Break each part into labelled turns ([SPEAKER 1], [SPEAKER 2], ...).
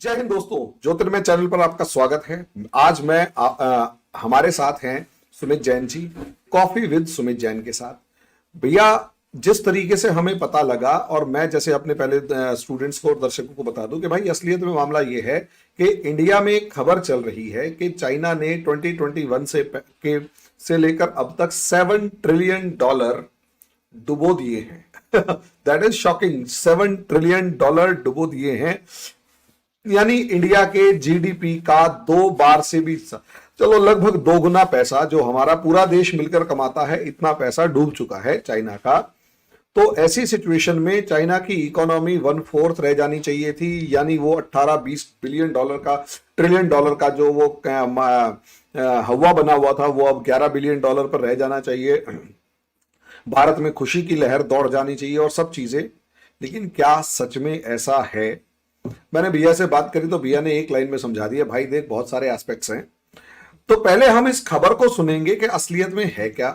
[SPEAKER 1] जय हिंद दोस्तों, ज्योतिर्मय चैनल पर आपका स्वागत है। आज मैं हमारे साथ हैं सुमित जैन जी, कॉफी विद सुमित जैन के साथ। भैया, जिस तरीके से हमें पता लगा, और मैं जैसे अपने पहले स्टूडेंट्स को और दर्शकों को बता दूं कि भाई असलियत में मामला ये है कि इंडिया में एक खबर चल रही है कि चाइना ने 2021 से लेकर अब तक $7 ट्रिलियन डुबो दिए हैं। That is shocking. $7 ट्रिलियन डुबो दिए हैं, यानी इंडिया के जीडीपी का 2 बार से भी चलो लगभग 2 गुना पैसा जो हमारा पूरा देश मिलकर कमाता है, इतना पैसा डूब चुका है चाइना का। तो ऐसी सिचुएशन में चाइना की इकोनॉमी 1/4 रह जानी चाहिए थी, यानी वो 18-20 ट्रिलियन डॉलर का जो वो हवा बना हुआ था वो अब $11 बिलियन पर रह जाना चाहिए। भारत में खुशी की लहर दौड़ जानी चाहिए और सब चीजें। लेकिन क्या सच में ऐसा है? मैंने भैया से बात करी तो भैया ने एक लाइन में समझा दिया, भाई देख बहुत सारे एस्पेक्ट्स हैं। तो पहले हम इस खबर को सुनेंगे कि असलियत में है क्या,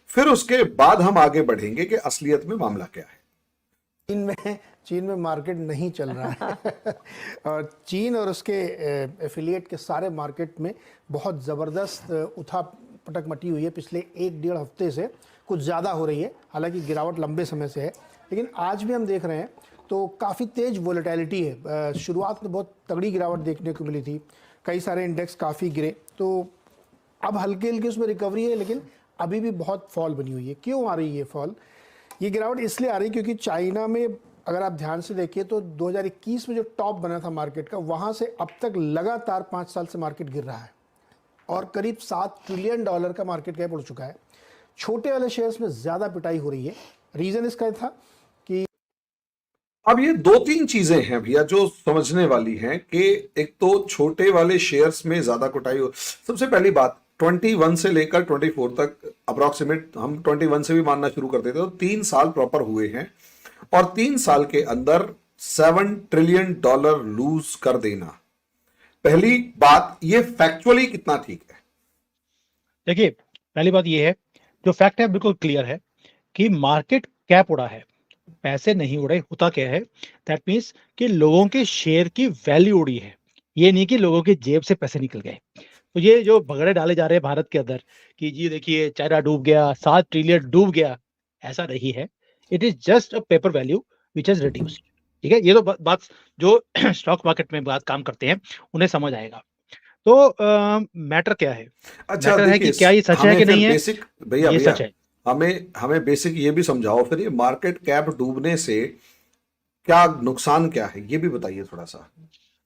[SPEAKER 1] फिर उसके बाद हम आगे बढ़ेंगे कि असलियत में मामला क्या है।
[SPEAKER 2] चीन में मार्केट नहीं चल रहा है और चीन और उसके एफिलिएट के सारे मार्केट में बहुत ज़बरदस्त उठा पटक मची हुई है। पिछले 1-1.5 हफ्ते से कुछ ज़्यादा हो रही है, हालांकि गिरावट लंबे समय से है, लेकिन आज भी हम देख रहे हैं तो काफ़ी तेज़ वोलेटिलिटी है। शुरुआत में बहुत तगड़ी गिरावट देखने को मिली थी, कई सारे इंडेक्स काफ़ी गिरे, तो अब हल्की हल्की उसमें रिकवरी है, लेकिन अभी भी बहुत फॉल बनी हुई है। क्यों आ रही है फॉल? ये गिरावट इसलिए आ रही है क्योंकि चाइना में अगर आप ध्यान से देखिए तो 2021 में जो टॉप बना था मार्केट का, वहाँ से अब तक लगातार 5 साल से मार्केट गिर रहा है और करीब $7 ट्रिलियन का मार्केट कैप उड़ चुका है। छोटे वाले शेयर्स में ज़्यादा पिटाई हो रही है। रीज़न इसका था कि
[SPEAKER 1] अब ये 2-3 चीजें हैं भैया जो समझने वाली हैं कि एक तो छोटे वाले शेयर्स में ज्यादा कुटाई हो। सबसे पहली बात, 21 से लेकर 24 तक अप्रोक्सीमेट, हम 21 से भी मानना शुरू कर देते, तो 3 साल प्रॉपर हुए हैं और 3 साल के अंदर $7 ट्रिलियन लूज कर देना, पहली बात ये फैक्चुअली कितना ठीक है?
[SPEAKER 3] देखिए, पहली बात ये है, जो फैक्ट है बिल्कुल क्लियर है कि मार्केट कैप उड़ा है, पैसे नहीं उड़े। होता क्या है, दैट मीन्स कि लोगों के शेयर की वैल्यू उड़ी है, ये नहीं कि लोगों की जेब से पैसे निकल गए। तो ये जो भगड़े डाले जा रहे हैं भारत के अंदर कि जी देखिए चाइना डूब गया, 7 ट्रिलियन डूब गया, ऐसा नहीं है। It is just a paper value which has reduced. ठीक है, ये तो बात जो स्टॉक मार्केट में बात काम करते हैं उन्हें समझ आएगा। तो मैटर क्या है?
[SPEAKER 1] अच्छा
[SPEAKER 3] मैटर है कि
[SPEAKER 1] देखिए,
[SPEAKER 3] क्या ये सच है
[SPEAKER 1] हमें
[SPEAKER 3] कि
[SPEAKER 1] फिर
[SPEAKER 3] नहीं है।
[SPEAKER 1] बेसिक भैया
[SPEAKER 3] ये
[SPEAKER 1] भैया
[SPEAKER 3] सच है।
[SPEAKER 1] हमें बेसिक ये भी समझाओ, फिर ये मार्केट कैप डूबने से क्या नुकसान क्या है ये भी बताइए थोड़ा सा।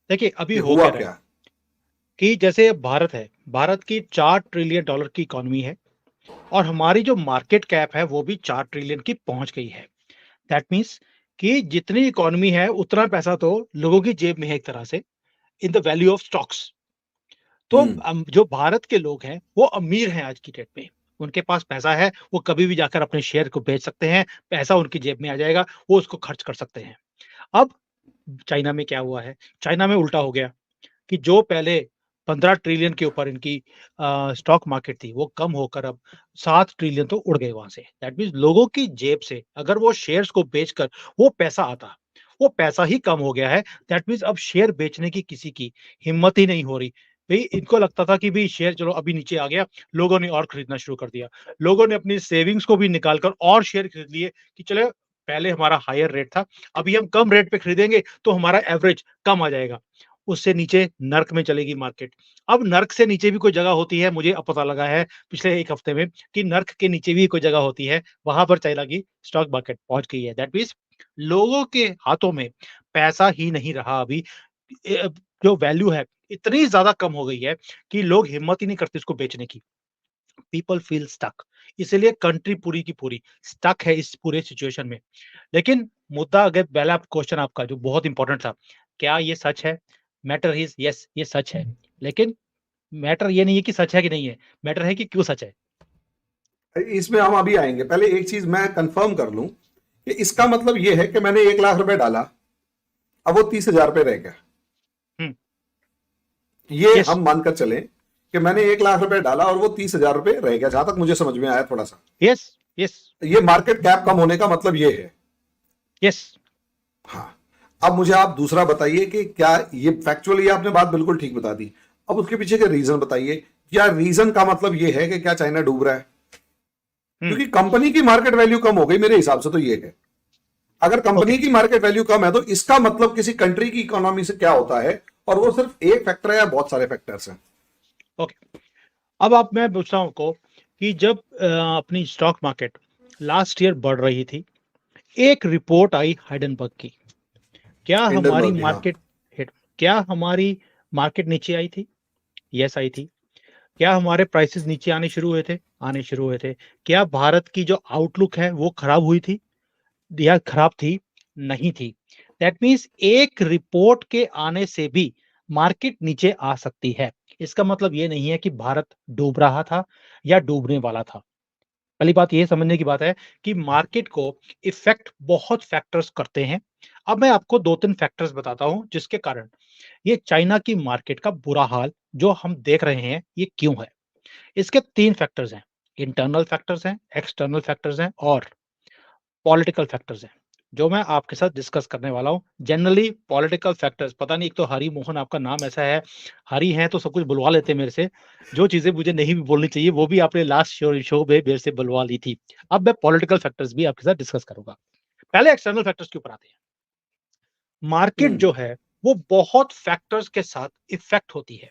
[SPEAKER 3] देखिए अभी
[SPEAKER 1] ये
[SPEAKER 3] हो
[SPEAKER 1] हुआ
[SPEAKER 3] क्या रहा है
[SPEAKER 1] क्या?
[SPEAKER 3] कि जैसे भारत है, भारत की $4 ट्रिलियन की इकोनॉमी है और हमारी जो मार्केट कैप है वो भी 4 ट्रिलियन की पहुंच गई है। दैट मीन्स कि जितनी इकोनॉमी है उतना पैसा तो लोगों की जेब में है एक तरह से, in the value of stocks. तो
[SPEAKER 1] हम्म।
[SPEAKER 3] जो भारत के लोग हैं वो अमीर हैं आज की डेट में। उनके पास पैसा है, वो कभी भी जाकर अपने शेयर को बेच सकते हैं, पैसा उनकी जेब में आ जाएगा, वो उसको खर्च कर सकते हैं। अब चाइना में क्या हुआ है? चाइना में उल्टा हो गया कि जो पहले 15 ट्रिलियन के ऊपर इनकी स्टॉक मार्केट थी, वो कम होकर अब 7 ट्रिलियन तो उड़ गए वहां से। दैट मीन्स लोगों की जेब से अगर वो शेयर्स को बेचकर वो पैसा आता, वो पैसा ही कम हो गया है। दैट मीन्स अब शेयर बेचने की किसी की हिम्मत ही नहीं हो रही। भाई इनको लगता था कि भाई शेयर चलो अभी नीचे आ गया, लोगों ने और खरीदना शुरू कर दिया। लोगों ने अपनी सेविंग्स को भी निकालकर और शेयर खरीद लिए कि चलो पहले हमारा हायर रेट था, अभी हम कम रेट पे खरीदेंगे तो हमारा एवरेज कम आ जाएगा। उससे नीचे नर्क में चलेगी मार्केट। अब नर्क से नीचे भी कोई जगह होती है, मुझे अब पता लगा है पिछले 1 हफ्ते में कि नर्क के नीचे भी कोई जगह होती है, वहां पर चाइना की स्टॉक मार्केट पहुंच गई है। दैट मीन्स लोगों के हाथों में पैसा ही नहीं रहा अभी। ए, जो वैल्यू है इतनी ज्यादा कम हो गई है कि लोग हिम्मत ही नहीं करते इसको बेचने की। People feel stuck. इसलिए कंट्री पूरी की पूरी स्टक है इस पूरे सिचुएशन में। लेकिन मुद्दा, अगर पहला क्वेश्चन आपका जो बहुत इंपॉर्टेंट था, क्या ये सच है? मैटर इज यस, ये सच है। लेकिन मैटर ये नहीं है कि सच है कि नहीं है, मैटर है कि क्यों सच है।
[SPEAKER 1] इसमें हम अभी आएंगे। पहले एक चीज मैं कंफर्म कर लूं कि इसका मतलब यह है कि मैंने 1 लाख रुपए डाला, अब वो 30,000 पे रह गया।
[SPEAKER 3] हम्म।
[SPEAKER 1] ये
[SPEAKER 3] यस
[SPEAKER 1] हम मानकर चले कि मैंने 1 लाख रुपए डाला और वो 30,000 रह गया, जहां तक मुझे समझ में आया थोड़ा सा।
[SPEAKER 3] यस यस
[SPEAKER 1] ये मार्केट कैप कम होने का मतलब ये है।
[SPEAKER 3] यस।
[SPEAKER 1] हाँ। अब मुझे आप दूसरा बताइए कि क्या ये फैक्चुअली आपने बात बिल्कुल ठीक बता दी, अब उसके पीछे के रीजन बताइए। क्या रीजन का मतलब ये है कि क्या चाइना डूब रहा है?
[SPEAKER 3] हम्म
[SPEAKER 1] क्योंकि कंपनी की मार्केट वैल्यू कम हो गई मेरे हिसाब से तो ये है। अगर
[SPEAKER 3] ओके
[SPEAKER 1] कंपनी की मार्केट वैल्यू कम है तो इसका मतलब किसी कंट्री की इकोनॉमी से क्या होता है, और वो सिर्फ एक फैक्टर है या बहुत सारे फैक्टर्स हैं?
[SPEAKER 3] ओके अब आप मैं पूछता हूँ आपको कि जब अपनी स्टॉक मार्केट लास्ट ईयर बढ़ रही थी, एक रिपोर्ट आई हाइडेनबर्ग की, क्या हमारी
[SPEAKER 1] हिंडनबर्ग की, हाँ।
[SPEAKER 3] मार्केट हिट क्या हमारी मार्केट नीचे आई थी? यस आई थी। क्या हमारे प्राइसेस नीचे आने शुरू हुए थे? आने शुरू हुए थे। क्या भारत की जो आउटलुक है वो खराब हुई थी या खराब थी? नहीं थी। दैट मीन्स एक रिपोर्ट के आने से भी मार्केट नीचे आ सकती है। इसका मतलब ये नहीं है कि भारत डूब रहा था या डूबने वाला था। पहली बात ये समझने की बात है कि मार्केट को इफेक्ट बहुत फैक्टर्स करते हैं। अब मैं आपको 2-3 फैक्टर्स बताता हूं जिसके कारण ये चाइना की मार्केट का बुरा हाल जो हम देख रहे हैं ये क्यों है। इसके 3 फैक्टर्स हैं, इंटरनल फैक्टर्स हैं, एक्सटर्नल फैक्टर्स हैं और पॉलिटिकल फैक्टर्स हैं, जो मैं आपके साथ डिस्कस करने वाला हूँ। जनरली पॉलिटिकल फैक्टर्स पता नहीं, एक तो हरि मोहन आपका नाम ऐसा है, हरि हैं तो सब कुछ बुलवा लेते हैं मेरे से। जो चीज़ें मुझे नहीं भी बोलनी चाहिए वो भी आपने लास्ट शो में मेरे से बुलवा ली थी। अब मैं पॉलिटिकल फैक्टर्स भी आपके साथ डिस्कस करूँगा। पहले एक्सटर्नल फैक्टर्स के ऊपर आते हैं। मार्केट
[SPEAKER 1] हम्म।
[SPEAKER 3] जो है वो बहुत फैक्टर्स के साथ इफेक्ट होती है।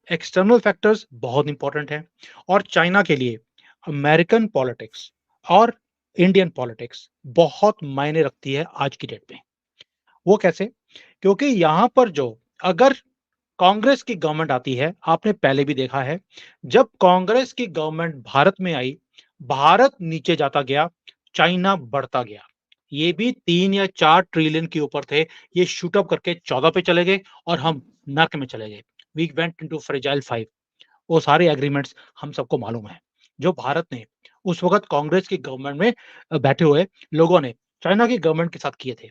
[SPEAKER 3] एक्सटर्नल फैक्टर्स बहुत इंपॉर्टेंट है और चाइना के लिए अमेरिकन पॉलिटिक्स और इंडियन पॉलिटिक्स बहुत मायने रखती है आज की डेट में। वो कैसे? क्योंकि यहां पर जो अगर कांग्रेस की गवर्नमेंट आती है, आपने पहले भी देखा है, जब कांग्रेस की गवर्नमेंट भारत में आई, भारत नीचे जाता गया, चाइना बढ़ता गया। ये भी 3 या 4 ट्रिलियन के ऊपर थे, ये शूट अप करके 14 पे चले गए और हम नर्क में चले गए। We went into fragile 5। वो सारे एग्रीमेंट्स हम सबको मालूम है, जो भारत ने उस वक़्त कांग्रेस की गवर्नमेंट में बैठे हुए लोगों ने चाइना की गवर्नमेंट के साथ किए थे।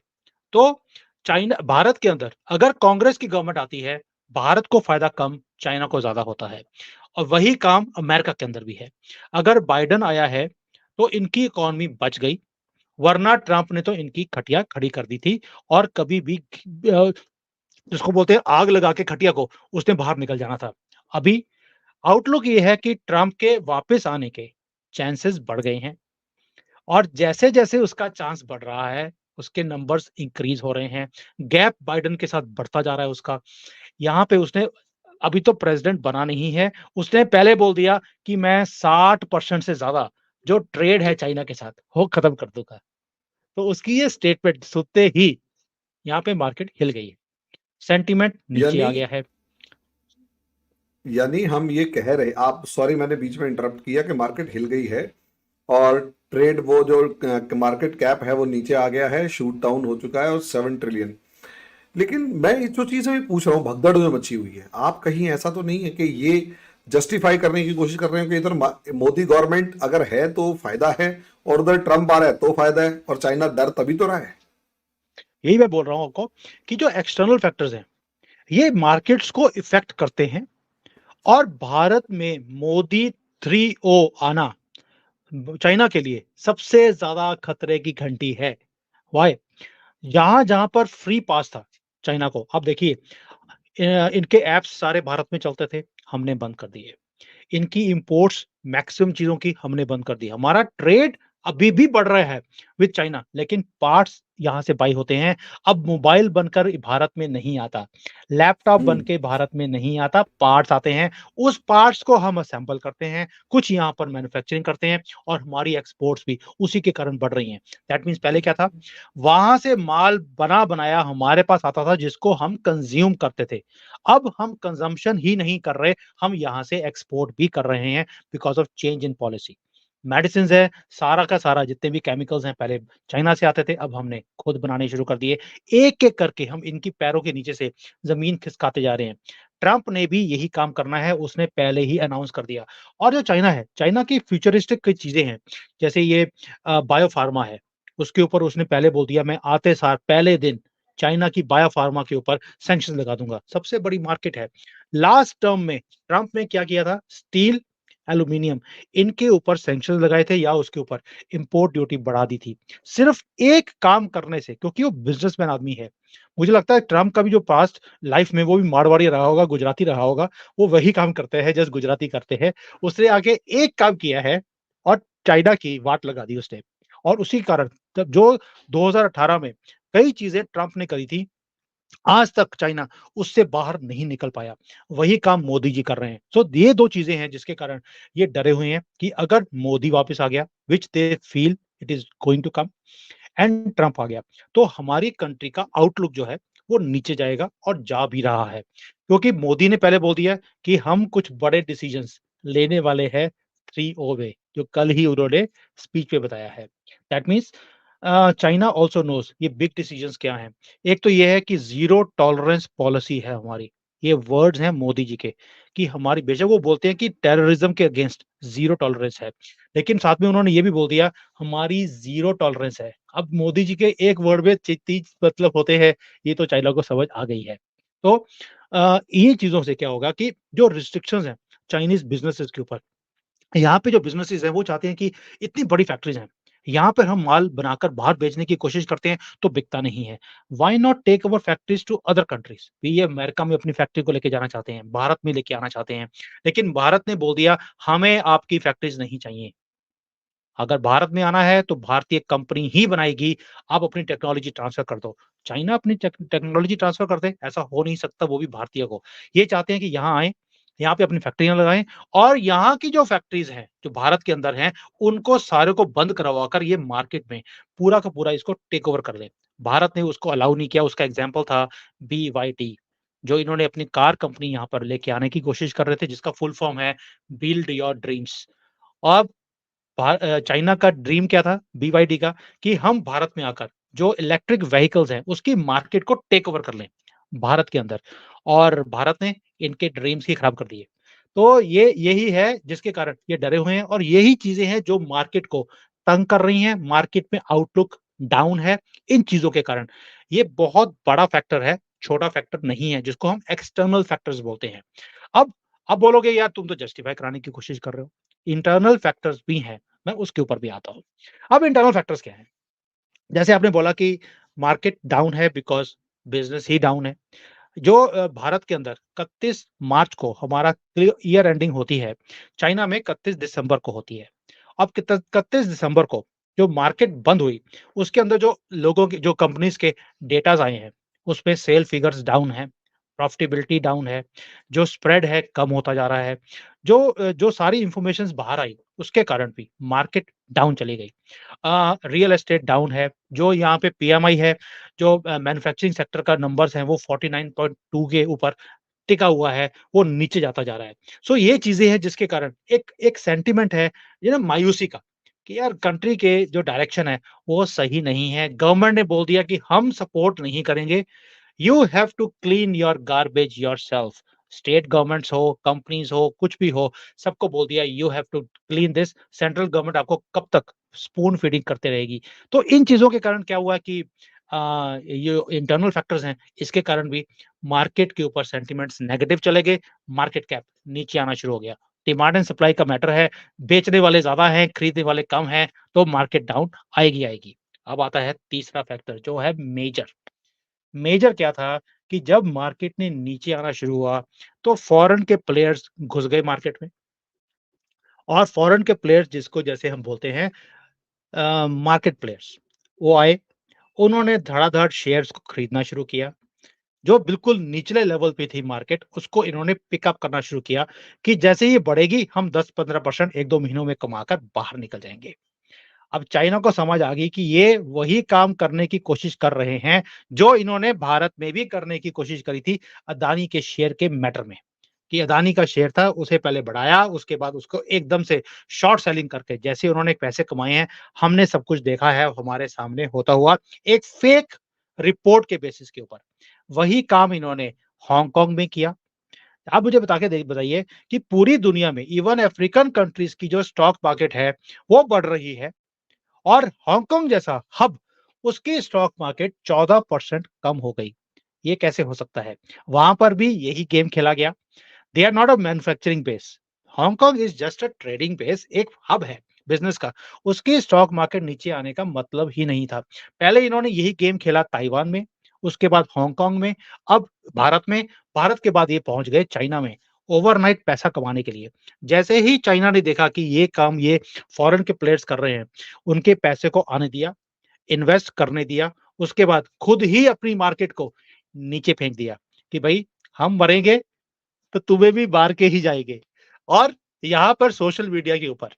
[SPEAKER 3] तो चाइना भारत के अंदर अगर कांग्रेस की गवर्नमेंट आती है, भारत को फ़ायदा कम, चाइना को ज़्यादा होता है और वही काम अमेरिका के अंदर भी है। अगर बाइडेन आया है, तो इनकी इकॉनमी बच गई, वरना ट्रंप ने तो इनकी खटिया खड़ी कर दी थी और कभी भी जिसको बोलते हैं आग लगा के खटिया को, उसने बाहर निकल जाना था। अभी आउटलुक ये है कि ट्रंप के वापस आने के चांसेस बढ़ गए हैं और जैसे-जैसे उसका चांस बढ़ रहा है, उसके नंबर्स इंक्रीज़ हो रहे हैं। गैप बाइडेन के साथ बढ़ता जा रहा है उसका। यहाँ पे उसने अभी तो प्रेज़िडेंट बना नहीं है, उसने पहले बोल दिया कि मैं 60% से ज़्यादा जो ट्रेड है चाइना के साथ, वो खत्म कर दूँगा। तो उसकी ये स्टेटमेंट सुनते ही यहाँ पे मार्केट हिल गई है। सेंटीमेंट नीचे
[SPEAKER 1] यानी
[SPEAKER 3] आ गया है।
[SPEAKER 1] यानी हम ये कह रहे, आप सॉरी मैंने बीच में इंटरप्ट किया, कि मार्केट हिल गई है और ट्रेड वो जो मार्केट कैप है वो नीचे आ गया है, शूट डाउन हो चुका है और 7 ट्रिलियन। लेकिन मैं ये जो चीज अभी पूछ रहा हूँ, भगदड़ जो मची हुई है, आप कहीं ऐसा तो नहीं है कि ये जस्टिफाई करने की कोशिश कर रहे हो कि इधर मोदी गवर्नमेंट अगर है तो फायदा है और उधर ट्रंप आ रहा है तो फायदा है, और चाइना डर तभी तो रहा है?
[SPEAKER 3] यही मैं बोल रहा हूँ आपको कि जो एक्सटर्नल फैक्टर्स हैं, ये मार्केट्स को इफ़ेक्ट करते हैं और भारत में मोदी 3O आना चाइना के लिए सबसे ज़्यादा खतरे की घंटी है। व्हाई? जहाँ-जहाँ पर फ्री पास था चाइना को, अब देखिए इनके ऐप्स सारे भारत में चलते थे, हमने बंद कर दिए। इनकी इंपोर्ट्स मैक्सिमम चीज़ों की हमने बंद कर दी। हमारा ट्रेड अभी भी बढ़ रहा है विद चाइना, लेकिन पार्ट्स यहाँ से बाय होते हैं। अब मोबाइल बनकर भारत में नहीं आता, लैपटॉप बन
[SPEAKER 1] हम्म।
[SPEAKER 3] के भारत में नहीं आता, पार्ट्स आते हैं। उस पार्ट्स को हम असेंबल करते हैं, कुछ यहाँ पर मैन्युफैक्चरिंग करते हैं और हमारी एक्सपोर्ट्स भी उसी के कारण बढ़ रही हैं। दैट मीन्स पहले क्या था? वहाँ से माल बना-बनाया हमारे पास आता था जिसको हम कंज़्यूम करते थे। अब हम कंज़म्पशन ही नहीं कर रहे, हम यहाँ से एक्सपोर्ट भी कर रहे हैं because of change in policy. Medicines है, सारा का सारा जितने भी केमिकल्स हैं पहले चाइना से आते थे, अब हमने खुद बनाने शुरू कर दिए। एक-एक करके हम इनकी पैरों के नीचे से ज़मीन खिसकाते जा रहे हैं। ट्रंप ने भी यही काम करना है, उसने पहले ही अनाउंस कर दिया। और जो चाइना है, चाइना की फ्यूचरिस्टिक चीज़ें हैं, जैसे ये बायो-फार्मा है, उसके ऊपर उसने पहले बोल दिया मैं आते सार पहले दिन चाइना की बायो-फार्मा के ऊपर सैंक्शंस लगा दूँगा। सबसे बड़ी मार्केट है। लास्ट टर्म में ट्रंप ने क्या किया था? स्टील, एल्यूमीनियम इनके ऊपर सैंक्शंस लगाए थे या उसके ऊपर इम्पोर्ट ड्यूटी बढ़ा दी थी। सिर्फ एक काम करने से, क्योंकि वो बिज़नेसमैन आदमी है, मुझे लगता है ट्रम्प का भी जो पास्ट लाइफ में वो भी मारवाड़ी रहा होगा, गुजराती रहा होगा, वो वही काम करते हैं जस्ट गुजराती करते हैं। उसने आगे एक काम किया है और चाइना की वाट लगा दी उसने। और उसी कारण तब जो 2018 में कई चीज़ें ट्रम्प ने करी थी, आज तक चाइना उससे बाहर नहीं निकल पाया। वही काम मोदी जी कर रहे हैं। सो ये 2 चीज़ें हैं जिसके कारण ये डरे हुए हैं कि अगर मोदी वापस आ गया, which they feel it is going to come, and Trump आ गया, तो हमारी कंट्री का आउटलुक जो है वो नीचे जाएगा और जा भी रहा है। क्योंकि मोदी ने पहले बोल दिया कि हम कुछ बड़े डिसीजंस लेने वाले हैं 3O में, जो कल ही उन्होंने स्पीच में बताया है। That means China also knows ये बिग डिसीजंस क्या हैं। एक तो ये है कि ज़ीरो टॉलरेंस पॉलिसी है हमारी। ये वर्ड्स हैं मोदी जी के कि हमारी, बेशक वो बोलते हैं कि टेररिज्म के अगेंस्ट ज़ीरो टॉलरेंस है। लेकिन साथ में उन्होंने ये भी बोल दिया हमारी ज़ीरो टॉलरेंस है। अब मोदी जी के एक वर्ड में 30 मतलब होते हैं, ये तो चाइना को समझ आ गई है। तो ये चीज़ों से क्या होगा कि जो रिस्ट्रिक्शंस हैं चाइनीज़ बिज़नेसेस के ऊपर, यहाँ पे जो बिज़नेसेस हैं वो चाहते हैं कि इतनी बड़ी फैक्ट्रीज़ हैं, यहाँ पर हम माल बनाकर बाहर बेचने की कोशिश करते हैं तो बिकता नहीं है। Why not take our factories to other countries? ये अमेरिका में अपनी फैक्ट्री को लेके जाना चाहते हैं, भारत में लेके आना चाहते हैं। लेकिन भारत ने बोल दिया हमें आपकी फैक्ट्रीज़ नहीं चाहिए। अगर भारत में आना है तो भारतीय कंपनी ही बनाएगी, आप अपनी टेक्नोलॉजी ट्रांसफ़र कर दो। चाइना अपनी टेक्नोलॉजी ट्रांसफ़र कर दे, ऐसा हो नहीं सकता, वो भी भारतीय को। ये चाहते हैं कि यहाँ आएँ, यहाँ पे अपनी फैक्ट्रियाँ लगाएँ और यहाँ की जो फैक्ट्रीज़ हैं, जो भारत के अंदर हैं, उनको सारे को बंद करवा कर ये मार्केट में पूरा का पूरा इसको टेक ओवर कर लें। भारत ने उसको अलाउ नहीं किया, उसका एग्ज़ाम्पल था BYD, जो इन्होंने अपनी कार कंपनी यहाँ पर लेके आने की कोशिश कर रहे थे, जिसका फुल फॉर्म है बिल्ड योर ड्रीम्स। अब चाइना का ड्रीम क्या था बीवाईडी का कि हम भारत में आकर जो इलेक्ट्रिक व्हीकल्स हैं उसकी मार्केट को टेक ओवर कर लें भारत के अंदर, और भारत ने इनके ड्रीम्स ही खराब कर दिए। तो ये यही है जिसके कारण ये डरे हुए हैं और यही चीजें हैं जो मार्केट को तंग कर रही हैं। मार्केट में आउटलुक डाउन है इन चीजों के कारण। ये बहुत बड़ा फैक्टर है, छोटा फैक्टर नहीं है, जिसको हम एक्सटर्नल फैक्टर्स बोलते हैं। अब अब बोलोगे यार तुम तो जस्टिफाई कराने की कोशिश कर रहे हो, इंटरनल फैक्टर्स भी हैं, मैं उसके ऊपर भी आता हूँ। अब इंटरनल फैक्टर्स क्या हैं? जैसे आपने बोला कि मार्केट डाउन है बिकॉज़ बिज़नेस ही डाउन है। जो भारत के अंदर 31 मार्च को हमारा ईयर एंडिंग होती है, चाइना में 31 दिसंबर को होती है। अब 31 दिसंबर को जो मार्केट बंद हुई, उसके अंदर जो लोगों के, जो कंपनीज़ के डेटाज़ आए हैं, उसमें सेल फिगर्स डाउन हैं, प्रॉफिटेबिलिटी डाउन है, जो स्प्रेड है कम होता जा रहा है। जो सारी इन्फॉर्मेशंस बाहर आई, उसके कारण भी मार्केट डाउन चली गई। रियल एस्टेट डाउन है, जो यहाँ पे पीएमआई है, जो मैन्युफैक्चरिंग सेक्टर का नंबर्स हैं वो 49.2 के ऊपर टिका हुआ है, वो नीचे जाता जा रहा है। सो ये चीज़ें हैं जिसके कारण एक एक सेंटिमेंट है, ये ना मायूसी का, कि यार कंट्री के जो डायरेक्शन है, वो सही नहीं है। गवर्नमेंट ने बोल दिया कि हम सपोर्ट नहीं करेंगे, you have to clean your garbage yourself. State governments हो, कंपनीज हो, कुछ भी हो, सबको बोल दिया you have to clean this. Central government आपको कब तक स्पून फीडिंग करते रहेगी? तो इन चीजों के कारण क्या हुआ कि ये इंटरनल फैक्टर्स हैं, इसके कारण भी मार्केट के ऊपर सेंटिमेंट्स नेगेटिव चले गए, मार्केट कैप नीचे आना शुरू हो गया। डिमांड एंड सप्लाई का मैटर है, बेचने वाले ज्यादा हैं, खरीदने वाले कम हैं, तो मार्केट डाउन आएगी आएगी। अब आता है तीसरा फैक्टर जो है मेजर। मेजर क्या था कि जब मार्केट ने नीचे आना शुरू हुआ, तो फॉरेन के प्लेयर्स घुस गए मार्केट में, और फॉरेन के प्लेयर्स जिसको जैसे हम बोलते हैं मार्केट प्लेयर्स, वो आए, उन्होंने धड़ाधड़ शेयर्स को खरीदना शुरू किया। जो बिल्कुल निचले लेवल पे थी मार्केट, उसको इन्होंने पिकअप करना शुरू किया कि जैसे ये बढ़ेगी हम 10-15% 1-2 महीनों में कमाकर बाहर निकल जाएंगे। अब चाइना को समझ आ गई कि ये वही काम करने की कोशिश कर रहे हैं जो इन्होंने भारत में भी करने की कोशिश करी थी अदानी के शेयर के मैटर में, कि अदानी का शेयर था उसे पहले बढ़ाया, उसके बाद उसको एकदम से शॉर्ट सेलिंग करके जैसे उन्होंने पैसे कमाए हैं, हमने सब कुछ देखा है हमारे सामने होता हुआ, एक फेक रिपोर्ट के बेसिस के ऊपर। वही काम इन्होंने हांगकांग में किया। आप मुझे बताइए कि पूरी दुनिया में इवन अफ्रीकन कंट्रीज की जो स्टॉक मार्केट है वो बढ़ रही है, और हांगकांग जैसा हब, उसकी स्टॉक मार्केट 14% कम हो गई। ये कैसे हो सकता है? वहां पर भी यही गेम खेला गया। They are not a manufacturing base, Hong Kong is just a trading base, एक हब है बिजनेस का। उसकी स्टॉक मार्केट नीचे आने का मतलब ही नहीं था। पहले इन्होंने यही गेम खेला ताइवान में, उसके बाद हांगकांग में, अब भारत में, भारत के बाद ये पहुंच गए चाइना में ओवरनाइट पैसा कमाने के लिए। जैसे ही चाइना ने देखा कि ये काम ये फॉरेन के प्लेयर्स कर रहे हैं, उनके पैसे को आने दिया, इन्वेस्ट करने दिया, उसके बाद खुद ही अपनी मार्केट को नीचे फेंक दिया कि भाई हम मरेंगे तो तुम्हें भी मार के ही जाएंगे। और यहाँ पर सोशल मीडिया के ऊपर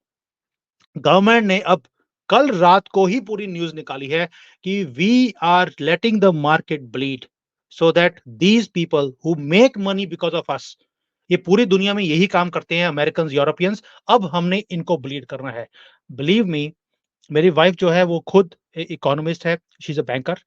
[SPEAKER 3] गवर्नमेंट ने अब कल रात को ही पूरी न्यूज निकाली है कि we are letting the market bleed so that these people who make money because of us, ये पूरी दुनिया में यही काम करते हैं अमेरिकन यूरोपियंस, अब हमने इनको ब्लीड करना है। बिलीव मी, मेरी वाइफ जो है वो खुद इकोनॉमिस्ट है, शी इज अ बैंकर,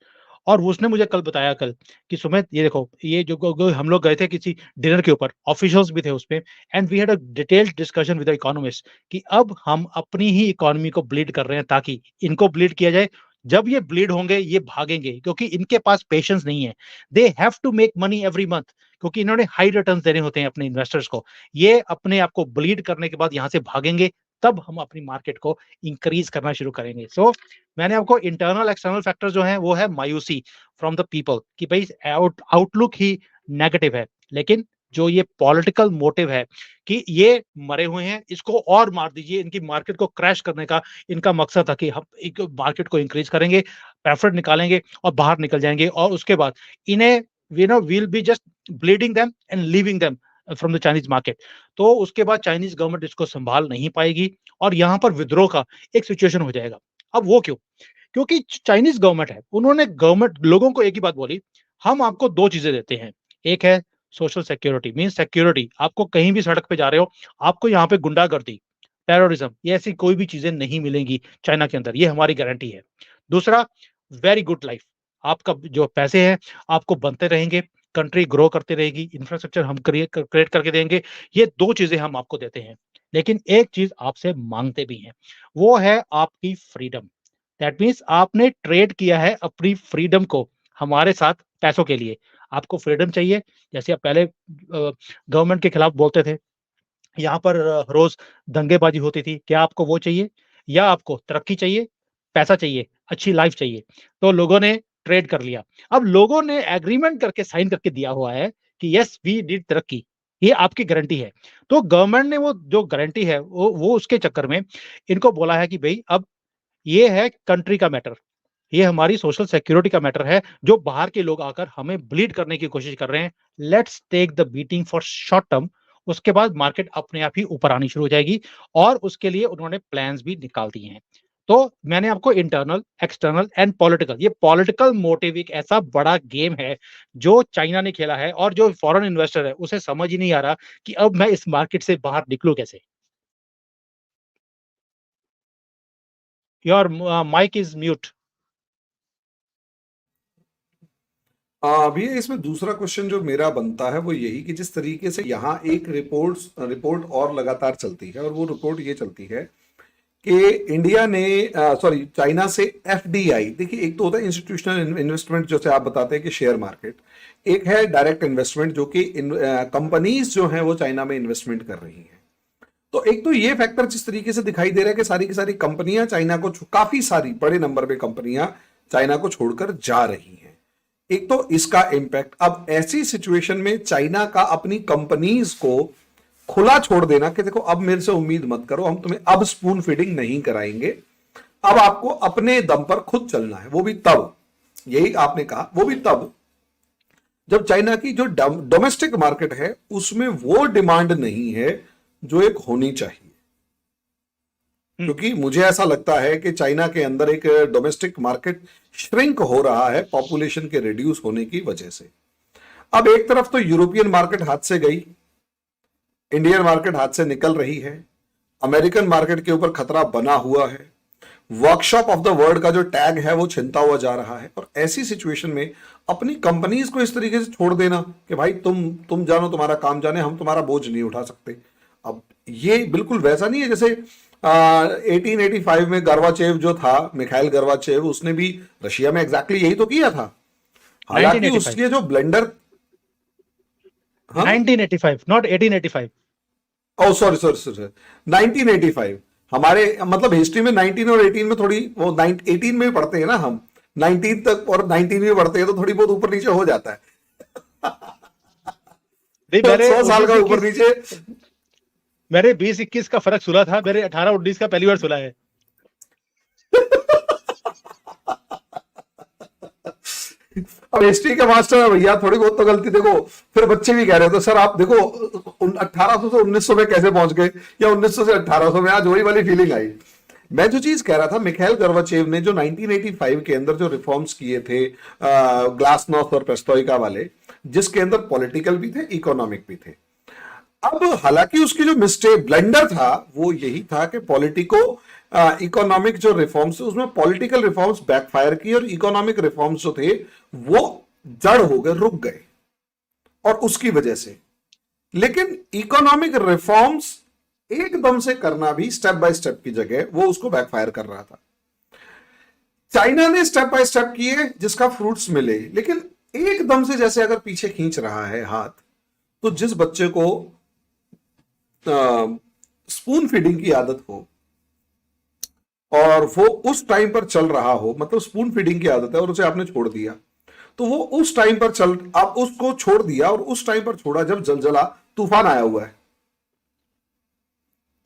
[SPEAKER 3] और वो उसने मुझे कल बताया कल कि सुमित ये देखो ये जो हम लोग गए थे किसी डिनर के ऊपर, ऑफिशियल्स भी थे उसमें, and we had a detailed discussion with the economist कि अब हम अपनी ही इकोनॉमी को ब्लीड कर रहे हैं ताकि इनको ब्लीड किया जाए। जब ये ब्लीड होंगे ये भागेंगे क्योंकि इनके पास पेशेंस नहीं है, they have to make money every month, क्योंकि इन्होंने हाई रिटर्न्स देने होते हैं अपने इन्वेस्टर्स को। ये अपने आप को ब्लीड करने के बाद यहाँ से भागेंगे, तब हम अपनी मार्केट को इंक्रीज करना शुरू करेंगे। सो मैंने आपको इंटरनल एक्सटर्नल फैक्टर जो है वो है मायूसी फ्रॉम द पीपल कि भाई आउटलुक ही नेगेटिव है, लेकिन जो ये पॉलिटिकल मोटिव है कि ये मरे हुए हैं इसको और मार दीजिए, इनकी मार्केट को क्रैश करने का इनका मकसद था कि हम एक मार्केट को इंक्रीज करेंगे, प्रॉफिट निकालेंगे और बाहर निकल जाएंगे, और उसके बाद इन्हें will be just bleeding them and leaving them from the Chinese market. तो उसके बाद चाइनीज गवर्नमेंट इसको संभाल नहीं पाएगी और यहाँ पर विद्रोह का एक सिचुएशन हो जाएगा। अब वो क्यों? क्योंकि चाइनीज गवर्नमेंट है, उन्होंने गवर्नमेंट लोगों को एक ही बात बोली, हम आपको दो चीजें देते हैं, एक है सोशल सिक्योरिटी, मीन सिक्योरिटी, आपको कहीं भी सड़क पे जा रहे हो आपको यहाँ पे गुंडागर्दी, टेररिज्म, ये ऐसी कोई भी चीजें नहीं मिलेंगी चाइना के अंदर, ये हमारी गारंटी है। दूसरा, वेरी गुड लाइफ, आपका जो पैसे हैं आपको बनते रहेंगे, कंट्री ग्रो करती रहेगी, इंफ्रास्ट्रक्चर हम क्रिएट करके देंगे, ये दो चीजें हम आपको देते हैं। लेकिन एक चीज आपसे मांगते भी हैं, वो है आपकी फ्रीडम। दैट मीन्स आपने ट्रेड किया है अपनी फ्रीडम को हमारे साथ पैसों के लिए। आपको फ्रीडम चाहिए, जैसे आप पहले गवर्नमेंट के खिलाफ बोलते थे, यहाँ पर रोज दंगेबाजी होती थी, क्या आपको वो चाहिए? या आपको तरक्की चाहिए, पैसा चाहिए, अच्छी लाइफ चाहिए? तो लोगों ने ट्रेड कर लिया। अब लोगों ने एग्रीमेंट करके साइन करके दिया हुआ है कि यस वी नीड तरक्की, ये आपकी गारंटी है। तो गवर्नमेंट ने वो जो गारंटी है वो उसके चक्कर में इनको बोला है कि भाई अब ये है कंट्री का मैटर, ये हमारी सोशल सिक्योरिटी का मैटर है, जो बाहर के लोग आकर हमें ब्लीड करने की कोशिश कर रहे हैं। Let's take the beating for short term, उसके बाद मार्केट अपने आप ही ऊपर आनी शुरू हो जाएगी, और उसके लिए उन्होंने प्लान्स भी निकाल दिए हैं। तो मैंने आपको इंटरनल, एक्सटर्नल एंड पॉलिटिकल, ये पॉलिटिकल मोटिव एक ऐसा बड़ा गेम है जो चाइना ने खेला है, और जो फॉरेन इन्वेस्टर है उसे समझ ही नहीं आ रहा कि अब मैं इस मार्केट से बाहर निकलूं कैसे। Your mike is mute.
[SPEAKER 1] अभी इसमें दूसरा क्वेश्चन जो मेरा बनता है वो यही कि जिस तरीके से यहाँ एक रिपोर्ट और लगातार चलती है, और वो रिपोर्ट ये चलती है कि इंडिया ने सॉरी चाइना से एफडीआई, देखिए एक तो होता है इंस्टीट्यूशनल इन्वेस्टमेंट जैसे आप बताते हैं कि शेयर मार्केट, एक है डायरेक्ट इन्वेस्टमेंट जो कि कंपनीज जो हैं वो चाइना में इन्वेस्टमेंट कर रही हैं। तो एक तो ये फैक्टर जिस तरीके से दिखाई दे रहा है कि सारी की सारी कंपनियां चाइना को काफी सारी बड़े नंबर पे कंपनियां चाइना को छोड़कर जा रही हैं, एक तो इसका इंपैक्ट। अब ऐसी सिचुएशन में चाइना का अपनी कंपनीज को खुला छोड़ देना कि देखो अब मेरे से उम्मीद मत करो, हम तुम्हें अब स्पून फीडिंग नहीं कराएंगे, अब आपको अपने दम पर खुद चलना है, वो भी तब, यही आपने कहा, वो भी तब जब चाइना की जो डोमेस्टिक मार्केट है उसमें वो डिमांड नहीं है जो एक होनी चाहिए। क्योंकि मुझे ऐसा लगता है कि चाइना के अंदर एक डोमेस्टिक मार्केट श्रिंक हो रहा है पॉपुलेशन के रिड्यूस होने की वजह से। अब एक तरफ तो यूरोपियन मार्केट हाथ से गई, इंडियन मार्केट हाथ से निकल रही है, अमेरिकन मार्केट के ऊपर खतरा बना हुआ है, वर्कशॉप ऑफ द वर्ल्ड का जो टैग है वो छिनता हुआ जा रहा है, और ऐसी सिचुएशन में अपनी कंपनीज को इस तरीके से छोड़ देना कि भाई तुम जानो, तुम्हारा काम जाने, हम तुम्हारा बोझ नहीं उठा सकते। अब ये बिल्कुल वैसा नहीं है जैसे 1885 में गर्वाचेव जो था, मिखाइल गर्वाचेव, उसने भी रशिया में एग्जैक्टली यही तो किया था। हालांकि उसके जो ब्लेंडर
[SPEAKER 3] 1985 नॉट 1885।
[SPEAKER 1] ओह सॉरी 1985, हमारे मतलब हिस्ट्री में 19 और 18 में थोड़ी वो 18 में पढ़ते हैं ना हम, 19 तक, और 19 में बढ़ते हैं तो थोड़ी बहुत ऊपर नीचे हो जाता है।
[SPEAKER 3] नहीं,
[SPEAKER 1] तो
[SPEAKER 3] मैंने
[SPEAKER 1] 100 साल का ऊपर
[SPEAKER 3] 19-21
[SPEAKER 1] नीचे।
[SPEAKER 3] मेरे 20-21 का फर्क सुना था, मेरे 18-19 का पहली बार सुना है।
[SPEAKER 1] अब हिस्ट्री के मास्टर है भैया, थोड़ी बहुत तो गलती देखो। फिर बच्चे भी कह रहे थे सर आप देखो 1800 से 1900 में कैसे पहुंच गए, या 1900 से 1800 में, आज वही वाली फीलिंग आई। मैं जो चीज कह रहा था, मिखाइल गोर्बाचेव ने जो 1985 के अंदर जो रिफॉर्म्स किए थे, ग्लासनोस्ट और पेस्ट्रोइका वाले, जिसके अंदर पॉलिटिकल भी थे, इकोनॉमिक भी थे। अब हालांकि उसकी जो मिस्टेक ब्लेंडर था वो यही था कि पॉलिटिको इकोनॉमिक जो रिफॉर्म्स थे उसमें पॉलिटिकल रिफॉर्म्स बैकफायर किए, और इकोनॉमिक रिफॉर्म्स जो थे वो जड़ हो गए, रुक गए, और उसकी वजह से। लेकिन इकोनॉमिक रिफॉर्म्स एकदम से करना भी स्टेप बाय स्टेप की जगह वो उसको बैकफायर कर रहा था। चाइना ने स्टेप बाय स्टेप किए जिसका फ्रूट्स मिले, लेकिन एकदम से जैसे अगर पीछे खींच रहा है हाथ, तो जिस बच्चे को स्पून फीडिंग की आदत हो और वो उस टाइम पर चल रहा हो, मतलब स्पून फीडिंग की आदत है और उसे आपने छोड़ दिया, तो वो उस टाइम पर चल, आप उसको छोड़ दिया और उस टाइम पर छोड़ा जब जलजला तूफान आया हुआ है,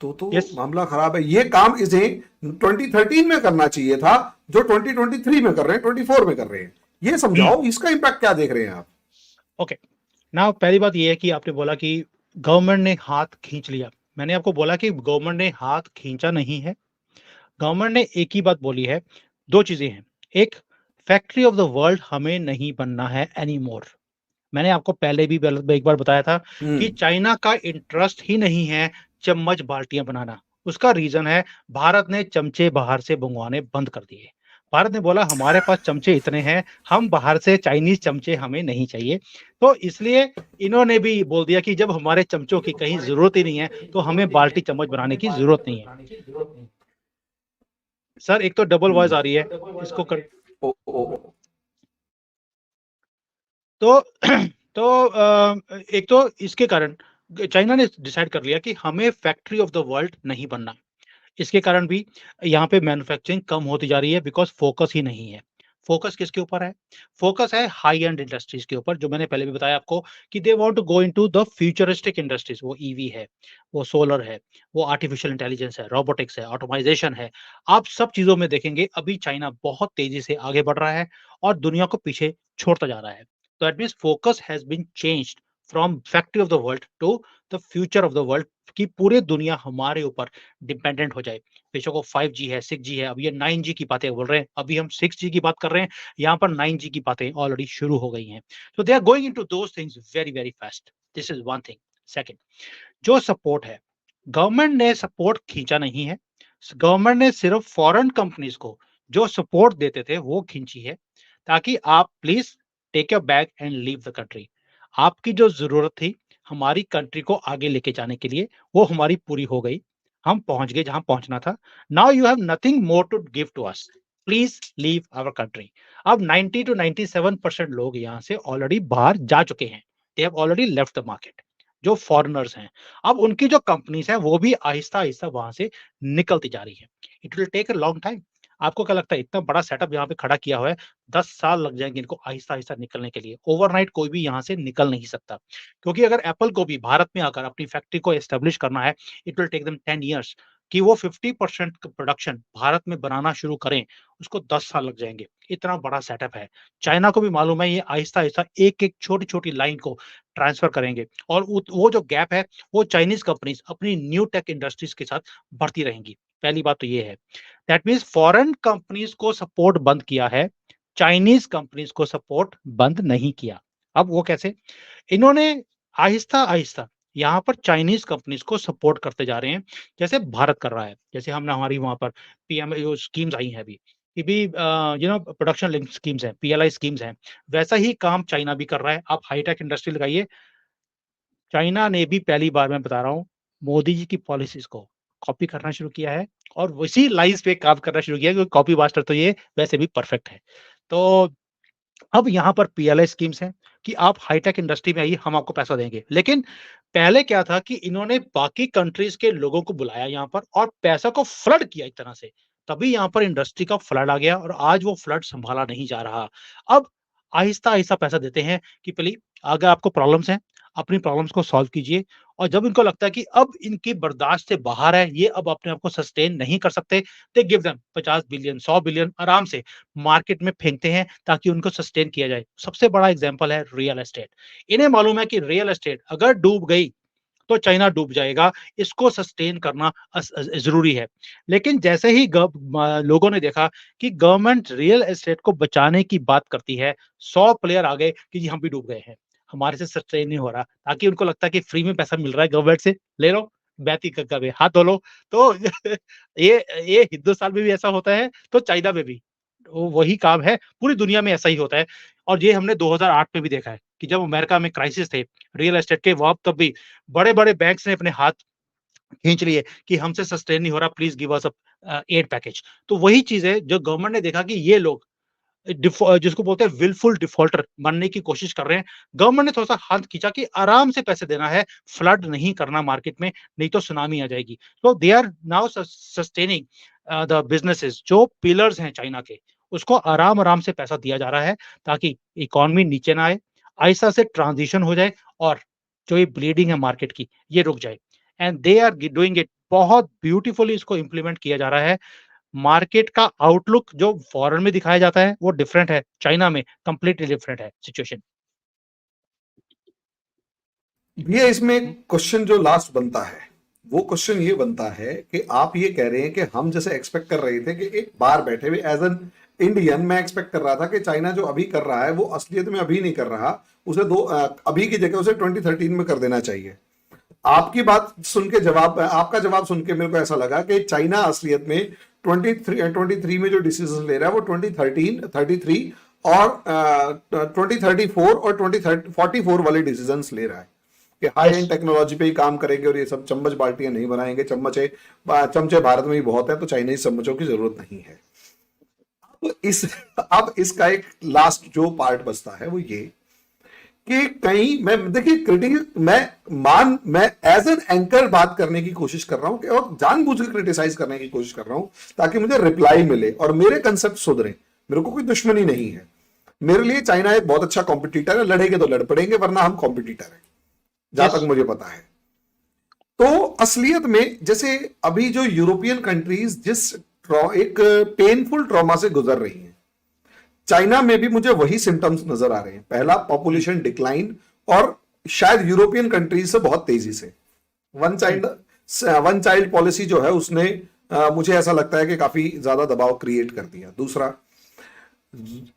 [SPEAKER 1] तो
[SPEAKER 3] यस,
[SPEAKER 1] मामला खराब है। ये काम इसे 2013 में करना चाहिए था, जो 2023 में कर रहे हैं, 24 में कर रहे हैं। ये समझाओ इसका इंपैक्ट क्या देख रहे हैं आप?
[SPEAKER 3] ओके। ना पहली बात ये है कि आपने बोला कि गवर्नमेंट ने हाथ खींच लिया। मैंने आपको बोला कि गवर्नमेंट ने हाथ खींचा नहीं है। गवर्नमेंट ने एक ही बात बोली है, दो चीजें हैं। एक, फैक्ट्री ऑफ द वर्ल्ड हमें नहीं बनना है एनी मोर। मैंने आपको पहले भी एक बार बताया था कि चाइना का इंटरेस्ट ही नहीं है चम्मच बाल्टियां बनाना। उसका रीजन है भारत ने चमचे बाहर से मंगवाने बंद कर दिए। भारत ने बोला हमारे पास चमचे इतने हैं, हम बाहर से चाइनीज चमचे हमें नहीं चाहिए। तो इसलिए इन्होंने भी बोल दिया कि जब हमारे चमचों की कहीं जरूरत ही नहीं है तो हमें बाल्टी चम्मच बनाने की जरूरत नहीं है। सर एक तो डबल वॉइस आ रही है, इसको कर।
[SPEAKER 1] ओ, ओ, ओ,
[SPEAKER 3] तो एक तो इसके कारण चाइना ने डिसाइड कर लिया कि हमें फैक्ट्री ऑफ द वर्ल्ड नहीं बनना। इसके कारण भी यहाँ पे मैन्युफैक्चरिंग कम होती जा रही है, बिकॉज फोकस ही नहीं है। फोकस किसके ऊपर है? फोकस है हाई एंड इंडस्ट्रीज के ऊपर, जो मैंने पहले भी बताया आपको कि they want to go into the futuristic industries. वो ईवी है, वो सोलर है, वो आर्टिफिशियल इंटेलिजेंस है, रोबोटिक्स है, ऑटोमाइजेशन है। आप सब चीजों में देखेंगे अभी चाइना बहुत तेजी से आगे बढ़ रहा है और दुनिया को पीछे छोड़ता जा रहा है। तो that means focus has been changed from factory of the world to the future of the world, कि पूरी दुनिया हमारे ऊपर डिपेंडेंट हो जाए। बेशक वो 5G है, 6G है, अब ये 9G की बातें बोल रहे हैं, अभी हम 6G की बात कर रहे हैं, यहाँ पर 9G की बातें ऑलरेडी शुरू हो गई हैं। तो they are going into those things very very fast. This is one thing. Second, जो सपोर्ट है, गवर्नमेंट ने सपोर्ट खींचा नहीं है। गवर्नमेंट ने सिर्फ फॉरेन कंपनीज को जो सपोर्ट देते थे वो खींची है, ताकि आप please take your bag and leave the country. आपकी जो जरूरत थी हमारी कंट्री को आगे लेके जाने के लिए, वो हमारी पूरी हो गई। हम पहुंच गए जहां पहुंचना था। Now you have nothing more to give to us, please leave our country. अब 90 to 97% लोग यहाँ से ऑलरेडी बाहर जा चुके हैं। They have already left the market, जो फॉरेनर्स हैं। अब उनकी जो कंपनीज हैं वो भी आहिस्ता आहिस्ता वहां से निकलती जा रही है। It will take a long time. आपको क्या लगता है इतना बड़ा सेटअप यहाँ पे खड़ा किया हुआ है, 10 साल लग जाएंगे इनको आहिस्ता आहिस्ता निकलने के लिए। ओवरनाइट कोई भी यहाँ से निकल नहीं सकता, क्योंकि अगर एप्पल को भी भारत में आकर अपनी फैक्ट्री को एस्टेब्लिश करना है, it will take them 10 years। कि वो 50% प्रोडक्शन भारत में बनाना शुरू करें, उसको 10 साल लग जाएंगे। इतना बड़ा सेटअप है। चाइना को भी मालूम है ये आहिस्ता आहिस्ता एक एक छोटी छोटी लाइन को ट्रांसफर करेंगे, और वो जो गैप है वो चाइनीज कंपनीज अपनी न्यू टेक इंडस्ट्रीज के साथ बढ़ती रहेंगी। पहली बात तो ये है। दैट मीन्स फॉरेन कंपनीज को सपोर्ट बंद किया है, चाइनीज कंपनीज को सपोर्ट बंद नहीं किया। अब वो कैसे? इन्होंने आहिस्ता आहिस्ता यहाँ पर चाइनीज कंपनीज को सपोर्ट करते जा रहे हैं, जैसे भारत कर रहा है। जैसे हमने हमारी वहां पर पीएम स्कीम्स आई हैं अभी, कि भी प्रोडक्शन लिंक स्कीम्स हैं, पीएलआई स्कीम्स हैं, वैसा ही काम चाइना भी कर रहा है। आप हाईटेक इंडस्ट्री लगाइए। चाइना ने भी पहली बार, मैं बता रहा हूँ, मोदी जी की पॉलिसीज को कॉपी करना शुरू किया है और उसी लाइंस पे काम करना शुरू किया, क्योंकि कॉपी मास्टर तो ये वैसे भी परफेक्ट है। तो अब यहाँ पर पीएलआई स्कीम्स हैं कि आप हाईटेक इंडस्ट्री में आइए, हम आपको पैसा देंगे। लेकिन पहले क्या था कि इन्होंने बाकी कंट्रीज के लोगों को बुलाया यहाँ पर और पैसा को फ्लड किया एक तरह से। तभी यहाँ पर इंडस्ट्री का फ्लड आ गया और आज वो फ्लड संभाला नहीं जा रहा। अब आहिस्ता-आहिस्ता पैसा देते हैं कि पहले अगर आपको प्रॉब्लम्स हैं, अपनी प्रॉब्लम्स को सॉल्व कीजिए और जब इनको लगता है कि अब इनकी बर्दाश्त से बाहर है, ये अब अपने आप को सस्टेन नहीं कर सकते, they give them 50 billion, 100 billion आराम से मार्केट में फेंकते हैं ताकि उनको सस्टेन किया जाए। सबसे बड़ा एग्ज़ाम्पल है रियल एस्टेट। इन्हें मालूम है कि रियल एस्टेट अगर डूब गई तो चाइना डूब जाएगा, इसको सस्टेन करना ज़रूरी है। लेकिन जैसे ही लोगों ने देखा कि गवर्नमेंट रियल एस्टेट को बचाने की बात करती है, 100 प्लेयर आ गए कि जी हम भी डूब गए हैं, हमारे से सस्टेन नहीं हो रहा, ताकि उनको लगता है कि फ्री में पैसा मिल रहा है गवर्नमेंट से, ले लो, बैती गंगा में हाथ धो लो। तो ये हिंदुस्तान में भी ऐसा होता है, तो चाइना में भी। वही काम है, पूरी दुनिया में ऐसा ही होता है और ये हमने 2008 में भी देखा है कि जब अमेरिका में क्राइसिस थे, रियल एस्टेट के वक़्त तब भी बड़े-बड़े बैंक्स ने अपने हाथ खींच लिए कि हमसे सस्टेन नहीं हो रहा, please give us aid package. तो वही चीज़ है जो गवर्नमेंट ने देखा कि ये लोग जिसको बोलते हैं विलफुल डिफ़ॉल्टर बनने की कोशिश कर रहे हैं। गवर्नमेंट ने थोड़ा-सा हाथ खींचा कि आराम से पैसे देना है, फ्लड नहीं करना मार्केट में, नहीं तो सुनामी आ जाएगी। तो they are now sustaining the businesses जो पिलर्स हैं चाइना के, उसको आराम-आराम से पैसा दिया जा रहा है ताकि इकोनॉमी नीचे ना आए, आहिस्ता से ट्रांज़िशन हो जाए और जो ये ब्लीडिंग है मार्केट की, ये रुक जाए। And they are doing it बहुत ब्यूटीफुली इसको इम्प्लीमेंट किया जा रहा है। मार्केट का आउटलुक जो फॉरेन में दिखाया जाता है, वो डिफरेंट है, चाइना में कंप्लीटली डिफरेंट है सिचुएशन।
[SPEAKER 1] भैया इसमें क्वेश्चन जो लास्ट बनता है वो क्वेश्चन ये बनता है कि आप ये कह रहे हैं कि हम जैसे एक्सपेक्ट कर रहे थे कि एक बार बैठे हुए एज एन इंडियन मैं एक्सपेक्ट कर रहा था कि चाइना जो अभी कर रहा है वो असलियत में अभी नहीं कर रहा, उसे अभी की जगह उसे 2013 में कर देना चाहिए। आपकी बात सुन के आपका जवाब सुन के मेरे को ऐसा लगा कि चाइना असलियत में 23 में जो डिसीजन ले रहा है वो 2013 33 और 2034 और 2044 वाले डिसीजन ले रहा है कि हाई
[SPEAKER 3] यस।
[SPEAKER 1] एंड टेक्नोलॉजी पे ही काम करेंगे और ये सब चम्मच बाल्टियां नहीं बनाएंगे। चमचे भारत में ही बहुत है तो चाइनीज चम्मचों की जरूरत नहीं है। अब इसका एक लास्ट जो पार्ट बचता है वो ये कि कहीं मैं देखिए क्रिटिक मैं एज एन एंकर बात करने की कोशिश कर रहा हूं कि और जानबूझ के क्रिटिसाइज करने की कोशिश कर रहा हूं ताकि मुझे रिप्लाई मिले और मेरे कंसेप्ट सुधरे। मेरे को कोई दुश्मनी नहीं है, मेरे लिए चाइना एक बहुत अच्छा कॉम्पिटिटर है, लड़ेंगे तो लड़ पड़ेंगे वरना हम कॉम्पिटिटर है जहां
[SPEAKER 3] यस।
[SPEAKER 1] तक मुझे पता है। तो असलियत में जैसे अभी जो यूरोपियन कंट्रीज एक पेनफुल ट्रॉमा से गुजर रही हैं, चाइना में भी मुझे वही सिम्टम्स नजर आ रहे हैं। पहला पॉपुलेशन डिक्लाइन और शायद यूरोपियन कंट्रीज से बहुत तेजी से वन चाइल्ड पॉलिसी जो है उसने मुझे ऐसा लगता है कि काफी ज्यादा दबाव क्रिएट कर दिया। दूसरा,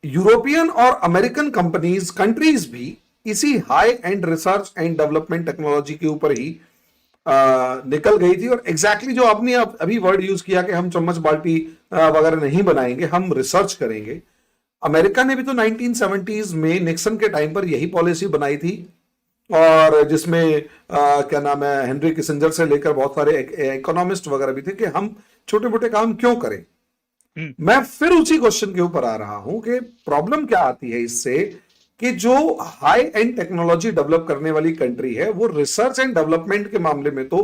[SPEAKER 1] यूरोपियन और अमेरिकन कंट्रीज भी इसी high and research and development technology के ऊपर ही निकल गई थी और एग्जैक्टली जो आपने अभी वर्ड यूज किया कि हम चम्मच बाल्टी वगैरह नहीं बनाएंगे, हम रिसर्च करेंगे। अमेरिका ने भी तो 1970s में निक्सन के टाइम पर यही पॉलिसी बनाई थी और जिसमें क्या नाम है हेनरी किसिंजर से लेकर बहुत सारे इकोनॉमिस्ट वगैरह भी थे कि हम छोटे मोटे काम क्यों करें। मैं फिर उसी क्वेश्चन के ऊपर आ रहा हूं कि प्रॉब्लम क्या आती है इससे कि जो हाई एंड टेक्नोलॉजी डेवलप करने वाली कंट्री है वो रिसर्च एंड डेवलपमेंट के मामले में तो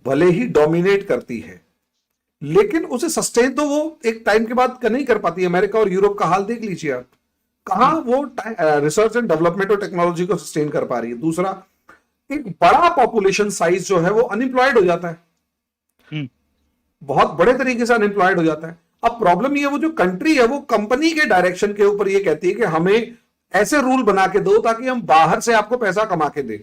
[SPEAKER 1] भले ही डोमिनेट करती है लेकिन उसे सस्टेन तो वो एक टाइम के बाद नहीं कर पाती। अमेरिका और यूरोप का हाल देख लीजिए आप, कहां वो रिसर्च एंड डेवलपमेंट और टेक्नोलॉजी को सस्टेन कर पा रही है। दूसरा, एक बड़ा पॉपुलेशन साइज जो है वो अनएम्प्लॉयड हो जाता है, बहुत बड़े तरीके से अनएम्प्लॉयड हो जाता है। अब प्रॉब्लम ये है वो जो कंट्री है वो कंपनी के डायरेक्शन के ऊपर ये कहती है कि हमें ऐसे रूल बना के दो ताकि हम बाहर से आपको पैसा कमा के दें।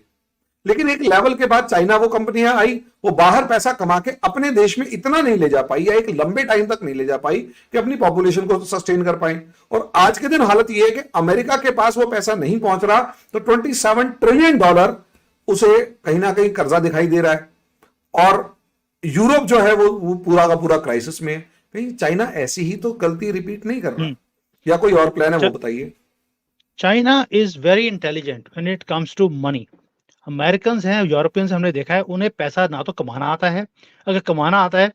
[SPEAKER 1] लेकिन एक लेवल के बाद चाइना वो कंपनियां आई, वो बाहर पैसा कमा के अपने देश में इतना नहीं ले जा पाई या एक लंबे टाइम तक नहीं ले जा पाई कि अपनी पॉपुलेशन को सस्टेन कर पाए। और आज के दिन हालत ये है कि अमेरिका के पास वो पैसा नहीं पहुंच रहा तो $27 ट्रिलियन उसे कहीं ना कहीं कर्जा दिखाई दे रहा है और यूरोप जो है वो पूरा का पूरा क्राइसिस में है। कहीं चाइना ऐसी ही तो गलती रिपीट नहीं कर रहा या कोई और प्लान है वो बताइए।
[SPEAKER 3] China is very intelligent when it comes to money. American हैं, यूरोपियंस हमने देखा है, उन्हें पैसा ना तो कमाना आता है, अगर कमाना आता है